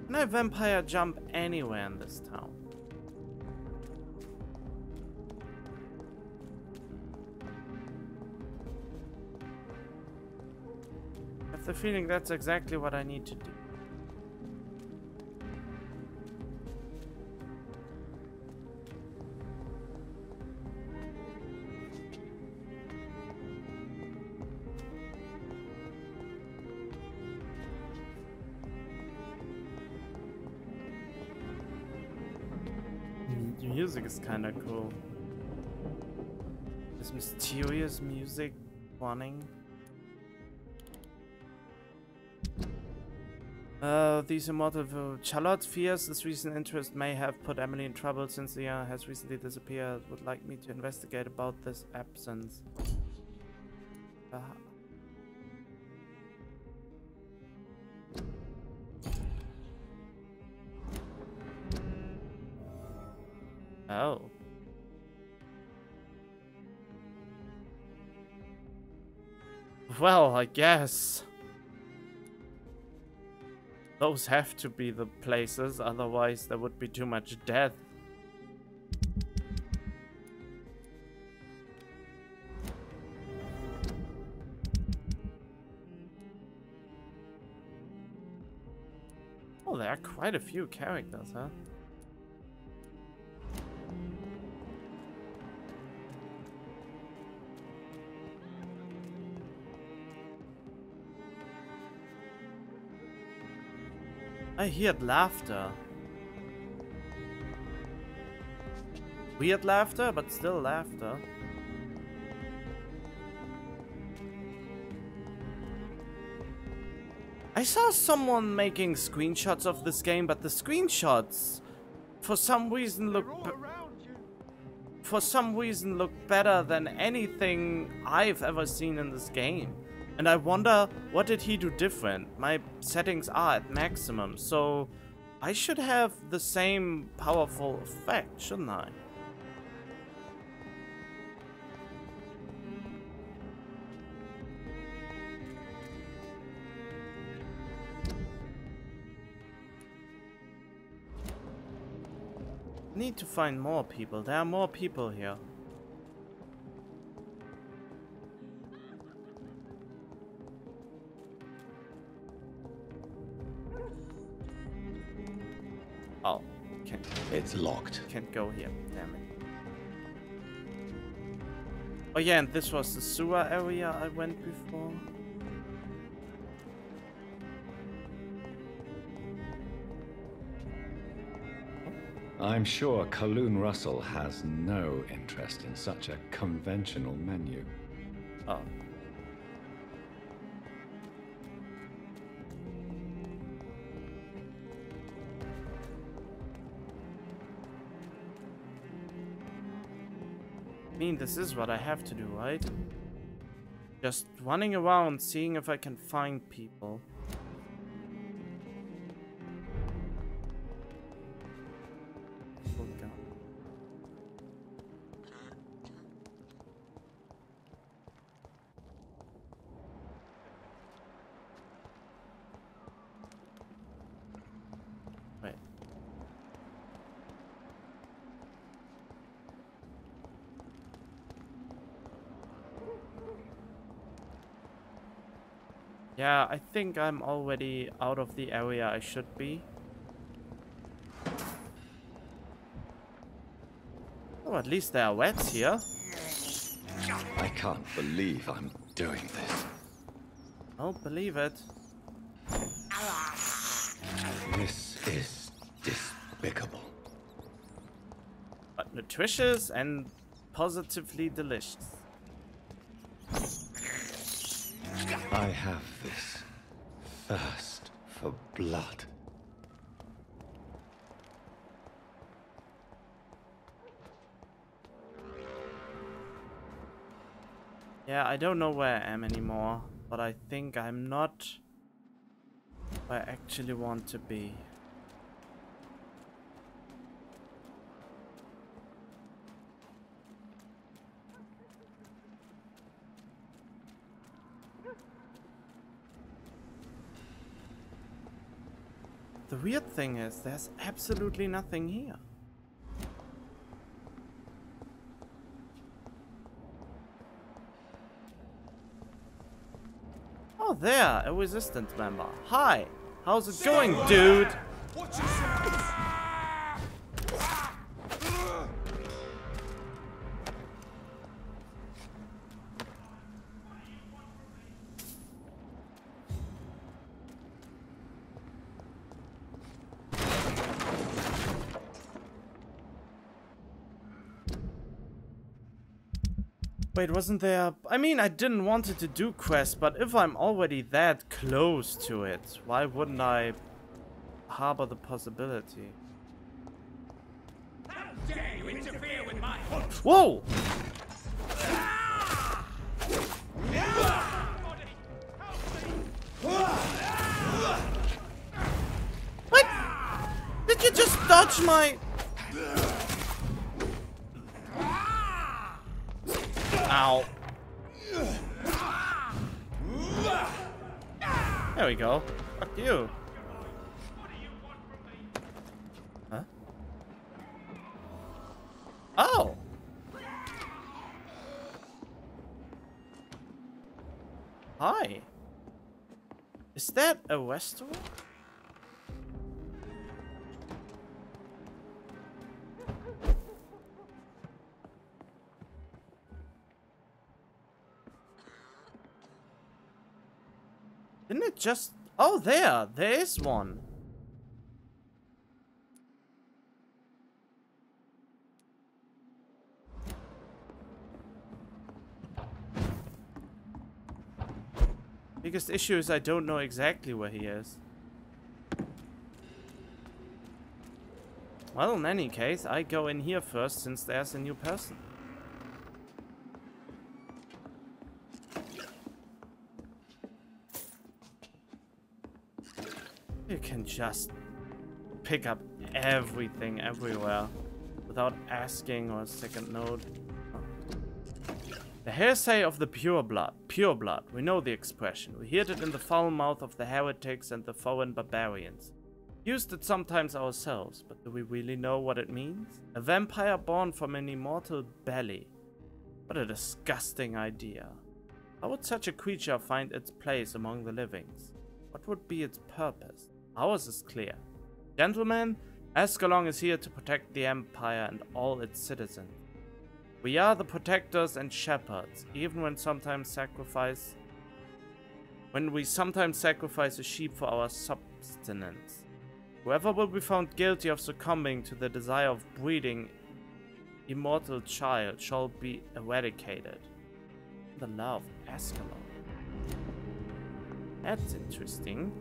Can I vampire jump anywhere in this town? I have the feeling that's exactly what I need to do. The music is kind of cool. This mysterious music running. These immortal Charlotte fears this recent interest may have put Emily in trouble since Leah has recently disappeared. Would like me to investigate about this absence. Oh. Well, I guess. Those have to be the places, otherwise there would be too much death. Oh, there are quite a few characters, huh? I heard laughter. Weird laughter, but still laughter. I saw someone making screenshots of this game, but the screenshots for some reason look better than anything I've ever seen in this game. And I wonder, what did he do different? My settings are at maximum, so I should have the same powerful effect, shouldn't I? Need to find more people. There are more people here. Oh, it's locked. Can't go here. Damn it. Oh yeah, and this was the sewer area I went before. I'm sure Kaloon Russell has no interest in such a conventional menu. Oh. I mean, this is what I have to do, right? Just running around, seeing if I can find people. Oh, God. Wait. Yeah, I think I'm already out of the area I should be. Oh, at least there are rats here. I can't believe I'm doing this. I'll believe it. This is despicable. But nutritious and positively delicious. I have this thirst for blood. Yeah, I don't know where I am anymore, but I think I'm not where I actually want to be. The weird thing is, there's absolutely nothing here. Oh, there, a resistance member. Hi, how's it going, dude? Watch yourself! Wait, wasn't there... I mean, I didn't want it to do quest, but if I'm already that close to it, why wouldn't I harbor the possibility? How dare you interfere with my... Whoa! What? Did you just dodge my... Ow. There we go. Fuck you. Huh? Oh. Hi. Is that a restaurant? Didn't it just... Oh, there is one. Biggest issue is I don't know exactly where he is. Well, in any case, I go in here first since there's a new person. You can just pick up everything everywhere without asking or a second note. The hearsay of the pure blood. Pure blood. We know the expression. We heard it in the foul mouth of the heretics and the foreign barbarians. Used it sometimes ourselves, but do we really know what it means? A vampire born from an immortal belly. What a disgusting idea. How would such a creature find its place among the livings? What would be its purpose? Ours is clear. Gentlemen, Ascalon is here to protect the Empire and all its citizens. We are the protectors and shepherds, even when we sometimes sacrifice a sheep for our subsistence. Whoever will be found guilty of succumbing to the desire of breeding immortal child shall be eradicated. The law of Ascalon. That's interesting.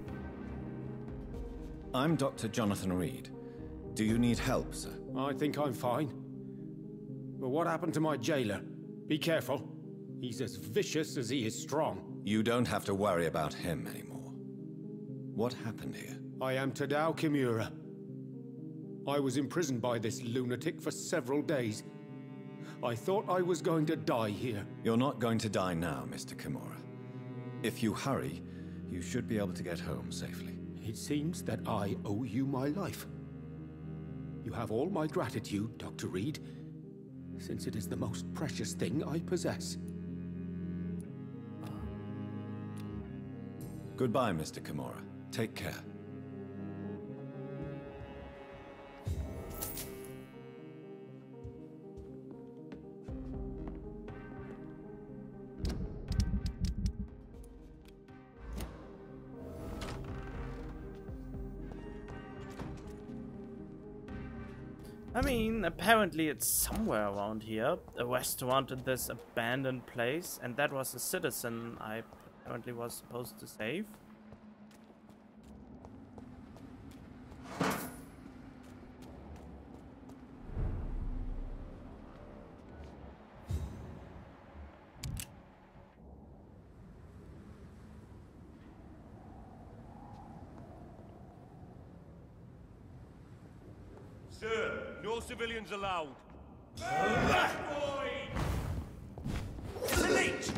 I'm Dr. Jonathan Reed. Do you need help, sir? I think I'm fine. But what happened to my jailer? Be careful. He's as vicious as he is strong. You don't have to worry about him anymore. What happened here? I am Tadao Kimura. I was imprisoned by this lunatic for several days. I thought I was going to die here. You're not going to die now, Mr. Kimura. If you hurry, you should be able to get home safely. It seems that I owe you my life. You have all my gratitude, Dr. Reed, since it is the most precious thing I possess. Goodbye, Mr. Kimura. Take care. I mean, apparently it's somewhere around here. A restaurant in this abandoned place, and that was a citizen I apparently was supposed to save. Sir, no civilians allowed. It's a leech!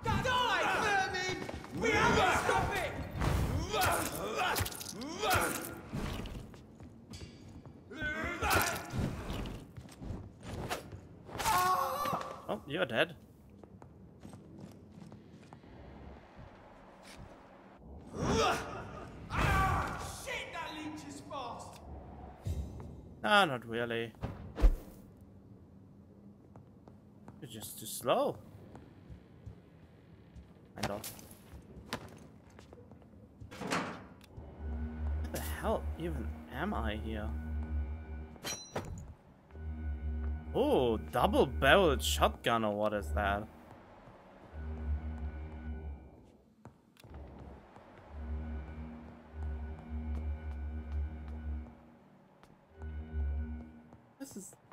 Die, vermin! We have to stop it! Oh, you're dead. Shit, that leech is fast! Ah, not really. You're just too slow. Kind of. What the hell even am I here? Oh, double-barreled shotgun, or what is that?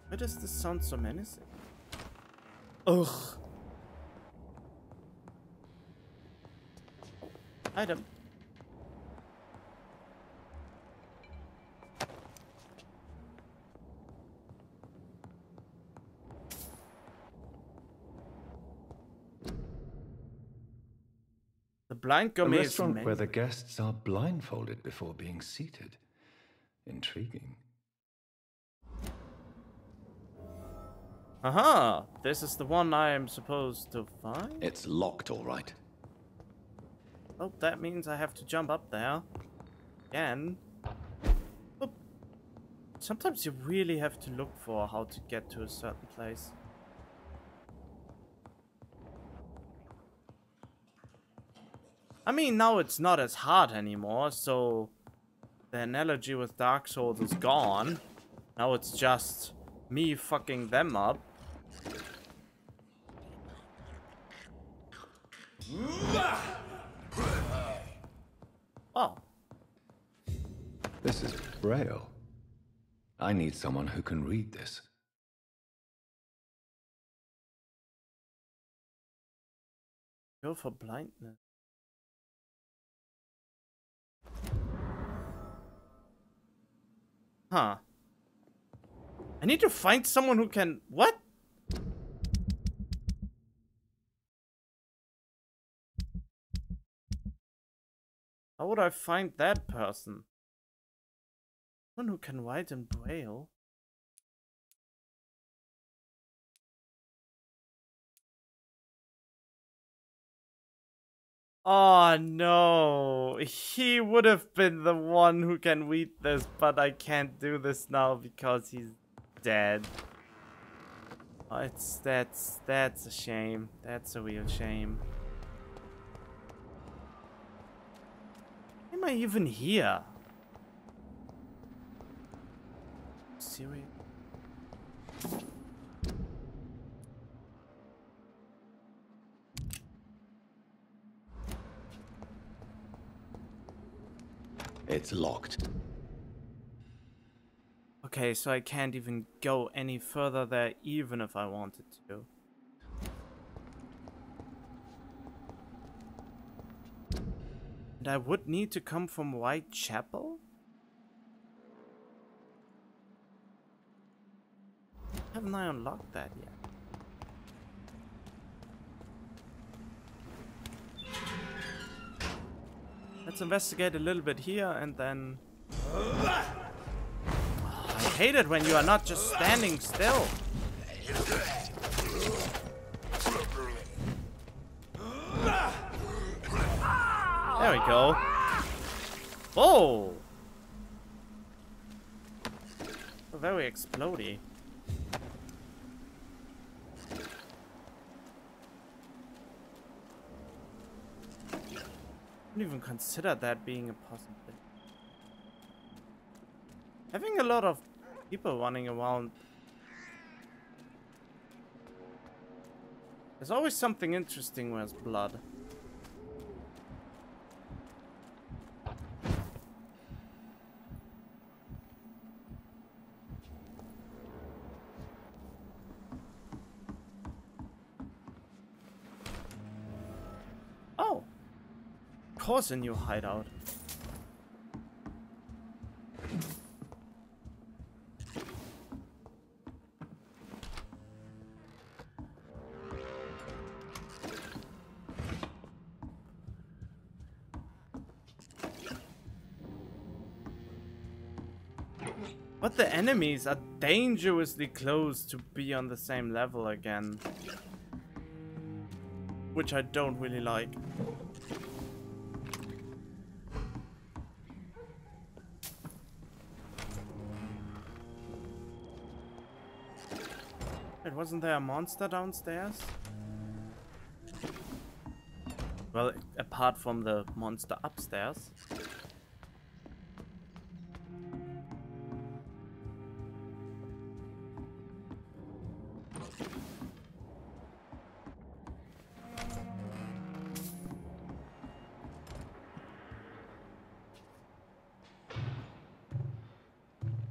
Why does this sound so menacing? Ugh. Item. The blind A gourmet restaurant where the guests are blindfolded before being seated. Intriguing. Aha! This is the one I am supposed to find? It's locked, all right. Oh, that means I have to jump up there. Again. Oop. Sometimes you really have to look for how to get to a certain place. I mean, now it's not as hard anymore, so the analogy with Dark Souls is gone. Now it's just me fucking them up. Oh. This is Braille. I need someone who can read this. Go for blindness. Huh. I need to find someone who can... What? How would I find that person? Someone who can write in Braille? Oh no, he would have been the one who can read this, but I can't do this now because he's dead. Oh, that's a shame. That's a real shame. Why am I even here? Serious? It's locked. Okay, so I can't even go any further there, even if I wanted to. And I would need to come from Whitechapel? Haven't I unlocked that yet? Let's investigate a little bit here and then... I hate it when you are not just standing still. There we go. Whoa! Very explodey. I didn't even consider that being a possibility. Having a lot of people running around. There's always something interesting where there's blood. Oh! Of course a new hideout. But the enemies are dangerously close to be on the same level again. Which I don't really like. Wait, wasn't there a monster downstairs? Well, apart from the monster upstairs.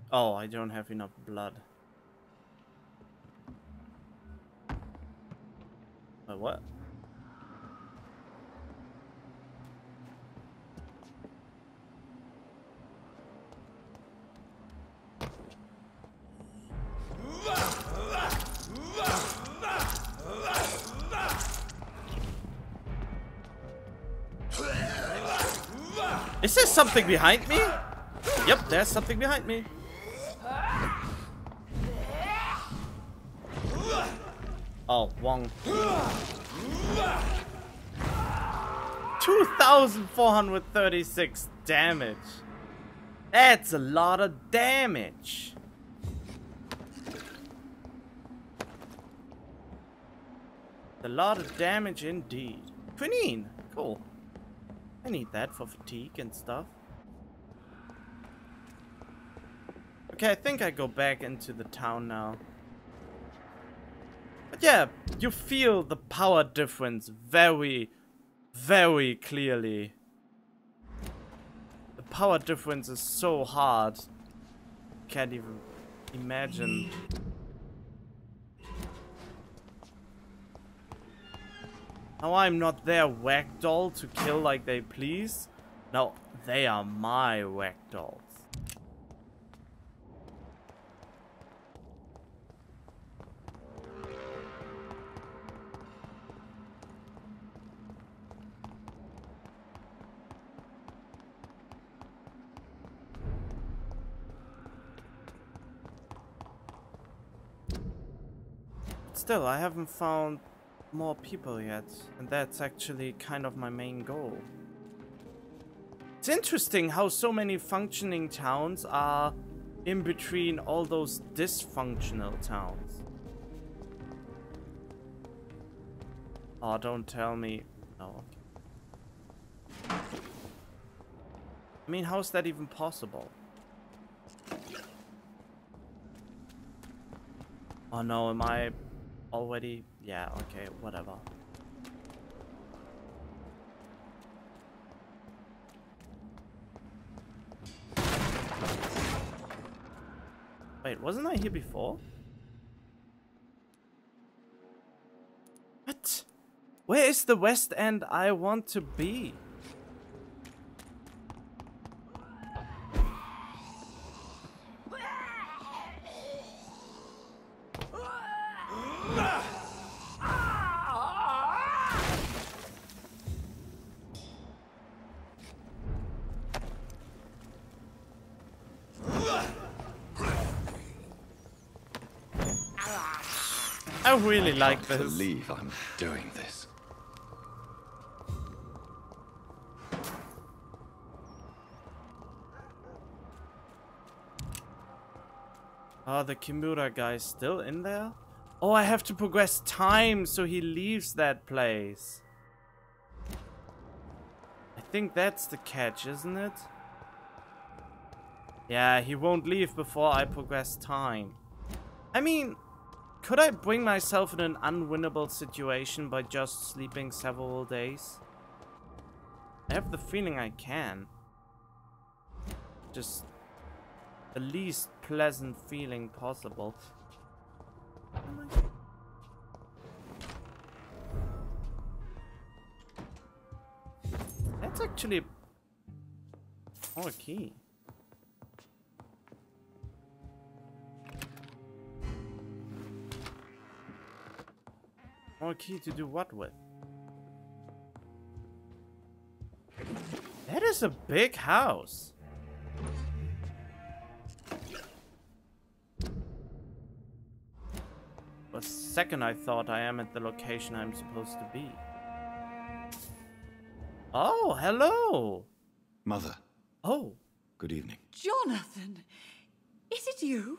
Oh, I don't have enough blood. What? Is there something behind me? Yep, there's something behind me. Oh, Wong. 2,436 damage. That's a lot of damage. A lot of damage indeed. Quinine, cool. I need that for fatigue and stuff. Okay, I think I go back into the town now. But yeah, you feel the power difference very, very clearly. The power difference is so hard. Can't even imagine. Now I'm not their ragdoll to kill like they please. No, they are my ragdolls. Still, I haven't found more people yet, and that's actually kind of my main goal. It's interesting how so many functioning towns are in between all those dysfunctional towns. Oh, don't tell me. Oh, okay. I mean, how is that even possible? Oh no, am I already? Yeah, okay, whatever. Wait, wasn't I here before? What? Where is the West End I want to be? I really like this. I can't believe I'm doing this. Oh, the Kimura guy's still in there? Oh, I have to progress time so he leaves that place. I think that's the catch, isn't it? Yeah, he won't leave before I progress time. I mean, could I bring myself in an unwinnable situation by just sleeping several days? I have the feeling I can. Just the least pleasant feeling possible. That's actually a key. More key to do what with? That is a big house. For a second I thought I am at the location I'm supposed to be. Oh, hello. Mother. Oh. Good evening. Jonathan, is it you?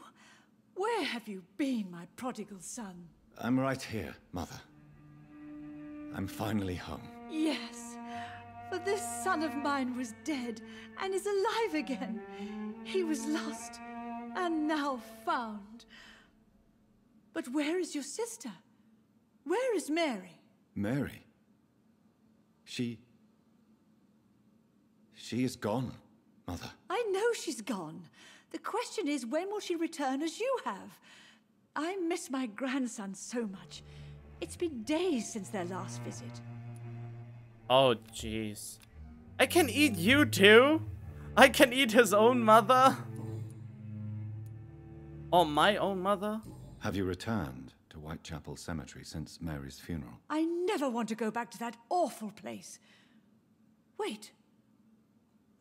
Where have you been, my prodigal son? I'm right here, Mother. I'm finally home. Yes, for this son of mine was dead and is alive again. He was lost and now found. But where is your sister? Where is Mary? Mary? She is gone, Mother. I know she's gone. The question is, when will she return as you have? I miss my grandson so much. It's been days since their last visit. Oh, jeez. I can eat you too? I can eat his own mother? Or my own mother? Have you returned to Whitechapel Cemetery since Mary's funeral? I never want to go back to that awful place. Wait.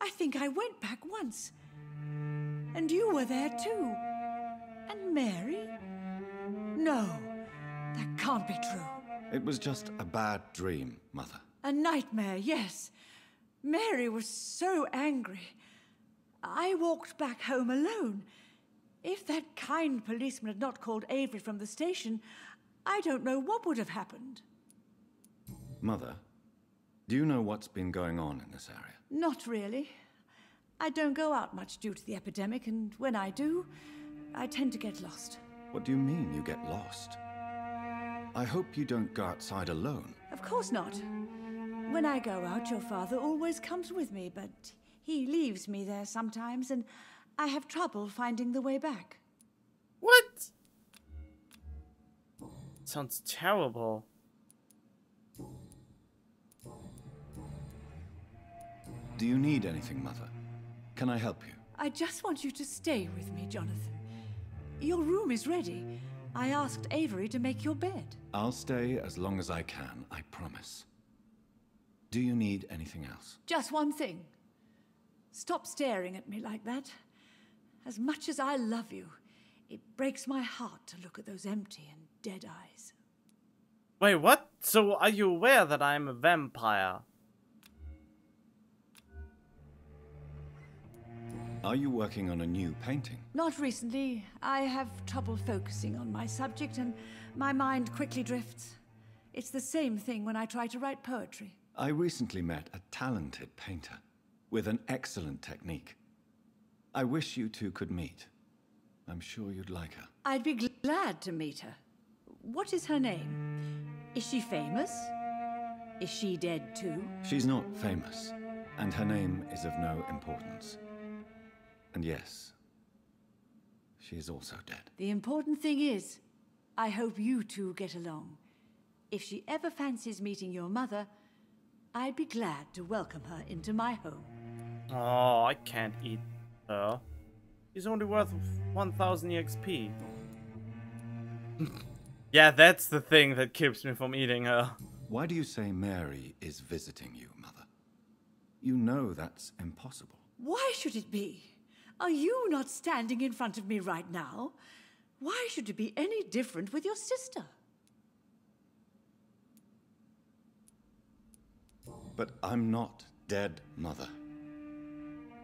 I think I went back once. And you were there too. And Mary? No, that can't be true. It was just a bad dream, Mother. A nightmare, yes. Mary was so angry. I walked back home alone. If that kind policeman had not called Avery from the station, I don't know what would have happened. Mother, do you know what's been going on in this area? Not really. I don't go out much due to the epidemic, and when I do, I tend to get lost. What do you mean you get lost? I hope you don't go outside alone. Of course not. When I go out, your father always comes with me, but he leaves me there sometimes, and I have trouble finding the way back. What? Sounds terrible. Do you need anything, Mother? Can I help you? I just want you to stay with me, Jonathan. Your room is ready. I asked Avery to make your bed. I'll stay as long as I can, I promise. Do you need anything else? Just one thing. Stop staring at me like that. As much as I love you, It breaks my heart to look at those empty and dead eyes. Wait, what? So are you aware that I'm a vampire? Are you working on a new painting? Not recently. I have trouble focusing on my subject and my mind quickly drifts. It's the same thing when I try to write poetry. I recently met a talented painter with an excellent technique. I wish you two could meet. I'm sure you'd like her. I'd be glad to meet her. What is her name? Is she famous? Is she dead too? She's not famous, and her name is of no importance. And yes, she is also dead. The important thing is, I hope you two get along. If she ever fancies meeting your mother, I'd be glad to welcome her into my home. Oh, I can't eat her. She's only worth 1000 EXP. Yeah, that's the thing that keeps me from eating her. Why do you say Mary is visiting you, Mother? You know that's impossible. Why should it be? Are you not standing in front of me right now? Why should it be any different with your sister? But I'm not dead, Mother.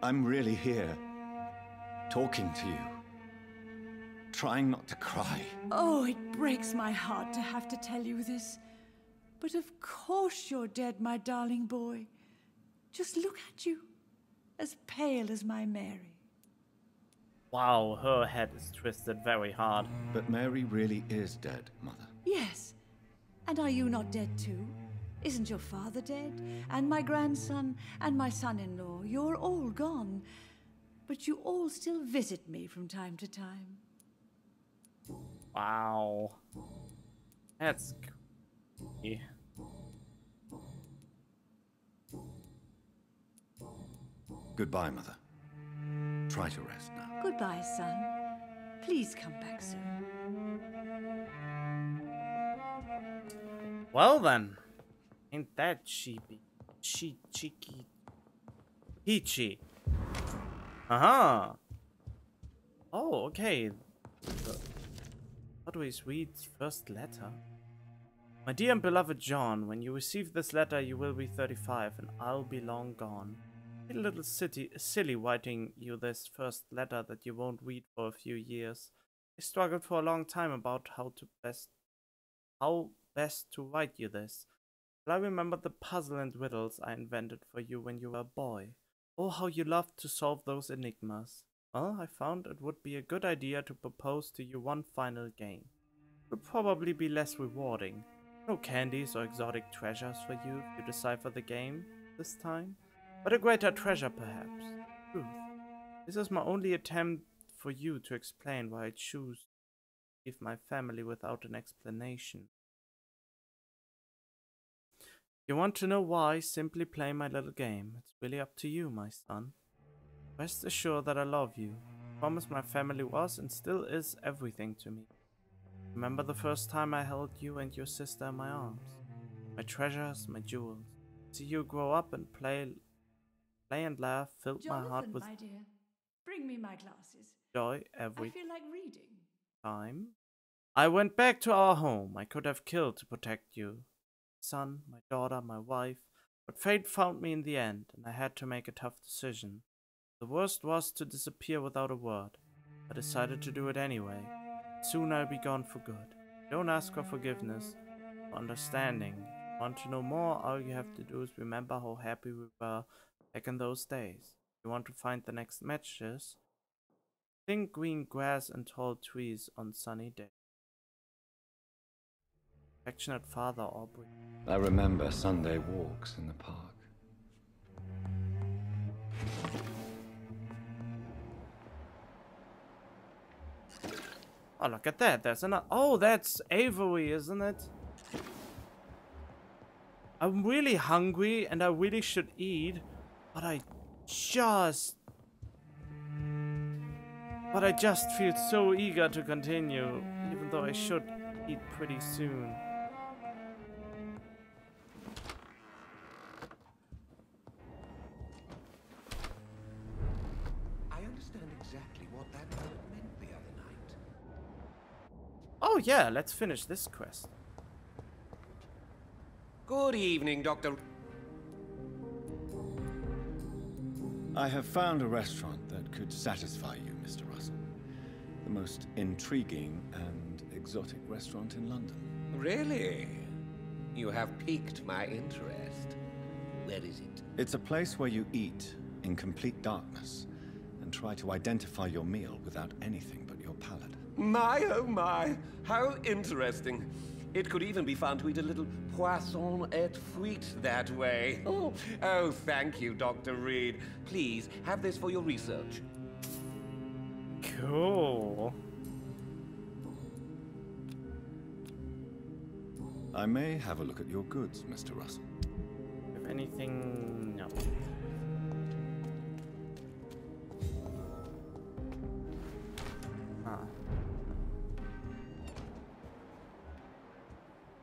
I'm really here, talking to you, trying not to cry. Oh, it breaks my heart to have to tell you this. But of course you're dead, my darling boy. Just look at you, as pale as my Mary. Wow, her head is twisted very hard. But Mary really is dead, Mother. Yes. And are you not dead too? Isn't your father dead? And my grandson? And my son-in-law? You're all gone. But you all still visit me from time to time. Wow. That's creepy. Goodbye, Mother. Try to rest now. Goodbye, son. Please come back soon. Well then. Ain't that cheapy? Cheeky. Peachy. Aha. Oh, okay. How do I read first letter? My dear and beloved John, when you receive this letter, you will be 35 and I'll be long gone. It's a little silly writing you this first letter that you won't read for a few years. I struggled for a long time about how best to write you this. But I remembered the puzzle and riddles I invented for you when you were a boy. Oh, how you loved to solve those enigmas. Well, I found it would be a good idea to propose to you one final game. It will probably be less rewarding. No candies or exotic treasures for you if you decipher the game this time, but a greater treasure perhaps. Truth. This is my only attempt for you to explain why I choose to leave my family without an explanation. You want to know why? Simply play my little game. It's really up to you, my son. Rest assured that I love you. I promise my family was and still is everything to me. Remember the first time I held you and your sister in my arms? My treasures, my jewels. See you grow up and play and laugh filled Jonathan, my heart with my dear, bring me my glasses. joy every I feel like reading. time. I went back to our home. I could have killed to protect you. Son, my daughter, my wife, but fate found me in the end, and I had to make a tough decision. The worst was to disappear without a word. I decided to do it anyway. Soon I'll be gone for good. Don't ask for forgiveness, for understanding. If you want to know more, all you have to do is remember how happy we were back in those days. If you want to find the next matches, think green grass and tall trees on sunny days. Affectionate Father, Aubrey. I remember Sunday walks in the park. Oh, look at that. There's another. Oh, that's Avery, isn't it? I'm really hungry and I really should eat, but I just feel so eager to continue, even though I should eat pretty soon. I understand exactly what that bullet meant the other night. Oh yeah, let's finish this quest. Good evening, Dr. I have found a restaurant that could satisfy you, Mr. Russell. The most intriguing and exotic restaurant in London. Really? You have piqued my interest. Where is it? It's a place where you eat in complete darkness and try to identify your meal without anything but your palate. My, oh my, how interesting. It could even be fun to eat a little poisson et fruit that way. Oh, thank you, Dr. Reed. Please, have this for your research. Cool. I may have a look at your goods, Mr. Russell. If anything, no.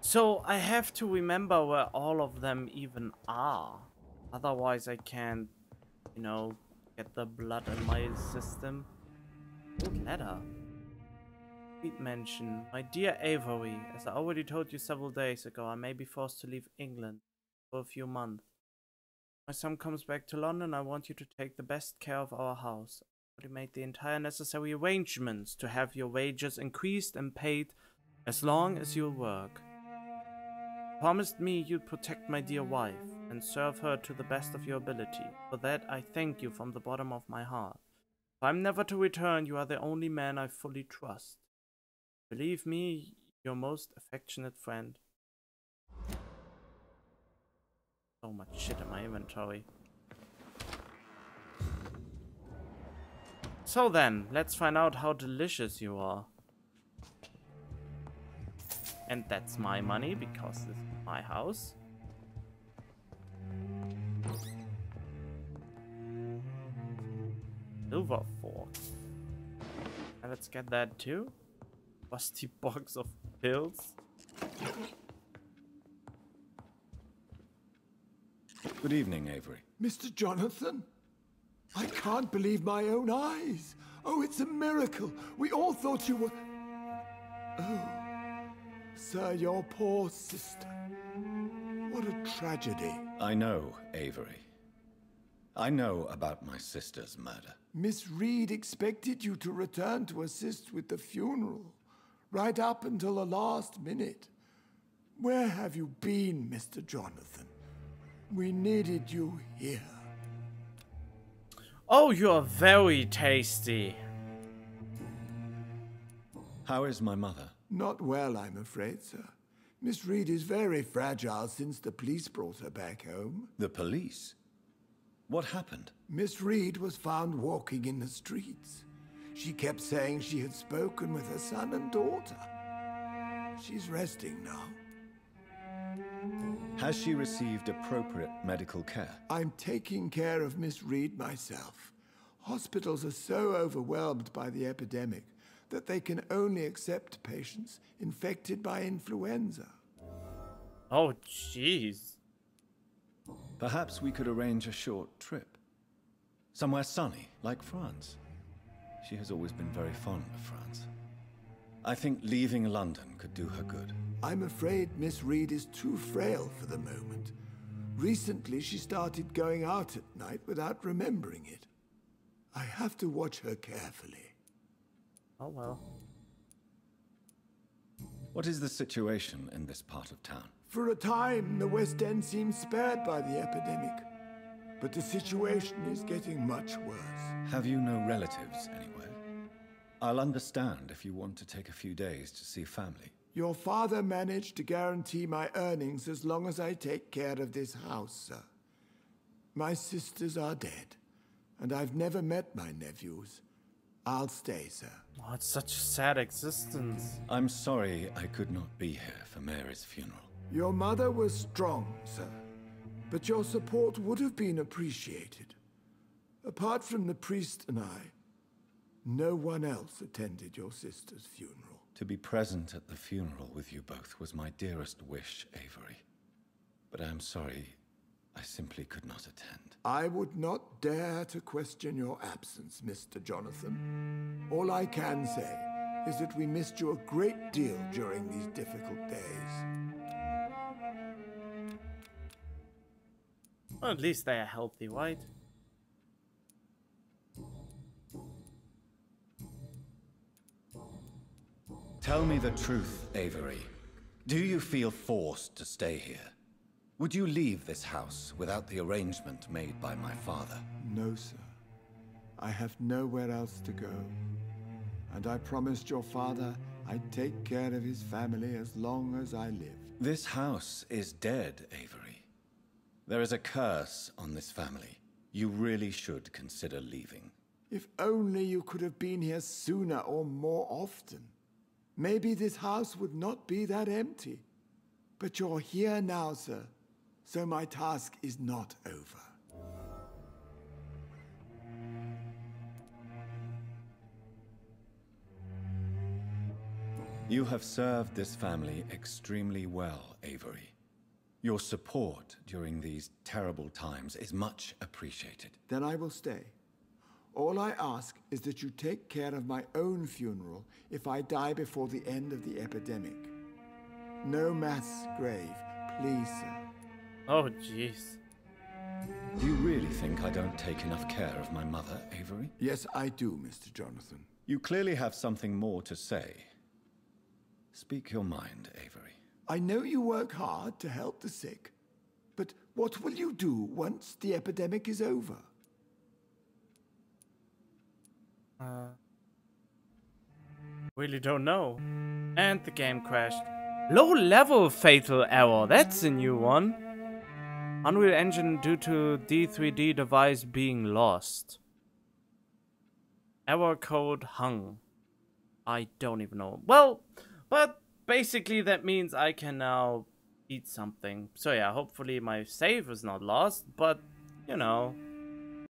So I have to remember where all of them even are. Otherwise I can't, you know, get the blood in my system. Old letter. Sweet mention. My dear Avery, as I already told you several days ago, I may be forced to leave England for a few months. My son comes back to London. I want you to take the best care of our house. I already made the entire necessary arrangements to have your wages increased and paid as long as you'll work. Promised me you'd protect my dear wife and serve her to the best of your ability. For that I thank you from the bottom of my heart. If I'm never to return, you are the only man I fully trust. Believe me, your most affectionate friend. So much shit in my inventory. So then, let's find out how delicious you are. And that's my money, because this is my house. Silver fork. And let's get that too. Rusty box of pills. Good evening, Avery. Mr. Jonathan? I can't believe my own eyes. Oh, it's a miracle. We all thought you were... Oh. Sir, your poor sister. What a tragedy. I know, Avery. I know about my sister's murder. Miss Reed expected you to return to assist with the funeral, right up until the last minute. Where have you been, Mr. Jonathan? We needed you here. Oh, you're very tasty. How is my mother? Not well, I'm afraid, sir. Miss Reed is very fragile since the police brought her back home. The police? What happened? Miss Reed was found walking in the streets. She kept saying she had spoken with her son and daughter. She's resting now. Has she received appropriate medical care? I'm taking care of Miss Reed myself. Hospitals are so overwhelmed by the epidemic that they can only accept patients infected by influenza. Oh, jeez. Perhaps we could arrange a short trip. Somewhere sunny, like France. She has always been very fond of France. I think leaving London could do her good. I'm afraid Miss Reed is too frail for the moment. Recently, she started going out at night without remembering it. I have to watch her carefully. Oh well. What is the situation in this part of town? For a time, the West End seemed spared by the epidemic. But the situation is getting much worse. Have you no relatives anywhere? I'll understand if you want to take a few days to see family. Your father managed to guarantee my earnings as long as I take care of this house, sir. My sisters are dead, and I've never met my nephews. I'll stay, sir. Oh, it's such a sad existence. I'm sorry I could not be here for Mary's funeral. Your mother was strong, sir, but your support would have been appreciated. Apart from the priest and I, no one else attended your sister's funeral. To be present at the funeral with you both was my dearest wish, Avery. But I am sorry, I simply could not attend. I would not dare to question your absence, Mr. Jonathan. All I can say is that we missed you a great deal during these difficult days. Well, at least they are healthy, right? Tell me the truth, Avery. Do you feel forced to stay here? Would you leave this house without the arrangement made by my father? No, sir. I have nowhere else to go. And I promised your father I'd take care of his family as long as I live. This house is dead, Avery. There is a curse on this family. You really should consider leaving. If only you could have been here sooner or more often. Maybe this house would not be that empty. But you're here now, sir. So my task is not over. You have served this family extremely well, Avery. Your support during these terrible times is much appreciated. Then I will stay. All I ask is that you take care of my own funeral if I die before the end of the epidemic. No mass grave, please, sir. Oh, jeez. Do you really think I don't take enough care of my mother, Avery? Yes, I do, Mr. Jonathan. You clearly have something more to say. Speak your mind, Avery. I know you work hard to help the sick, but what will you do once the epidemic is over? Really don't know. And the game crashed. Low level fatal error, that's a new one. Unreal Engine due to D3D device being lost. Error code hung. I don't even know. Well, but basically that means I can now eat something. So yeah, hopefully my save is not lost, but you know.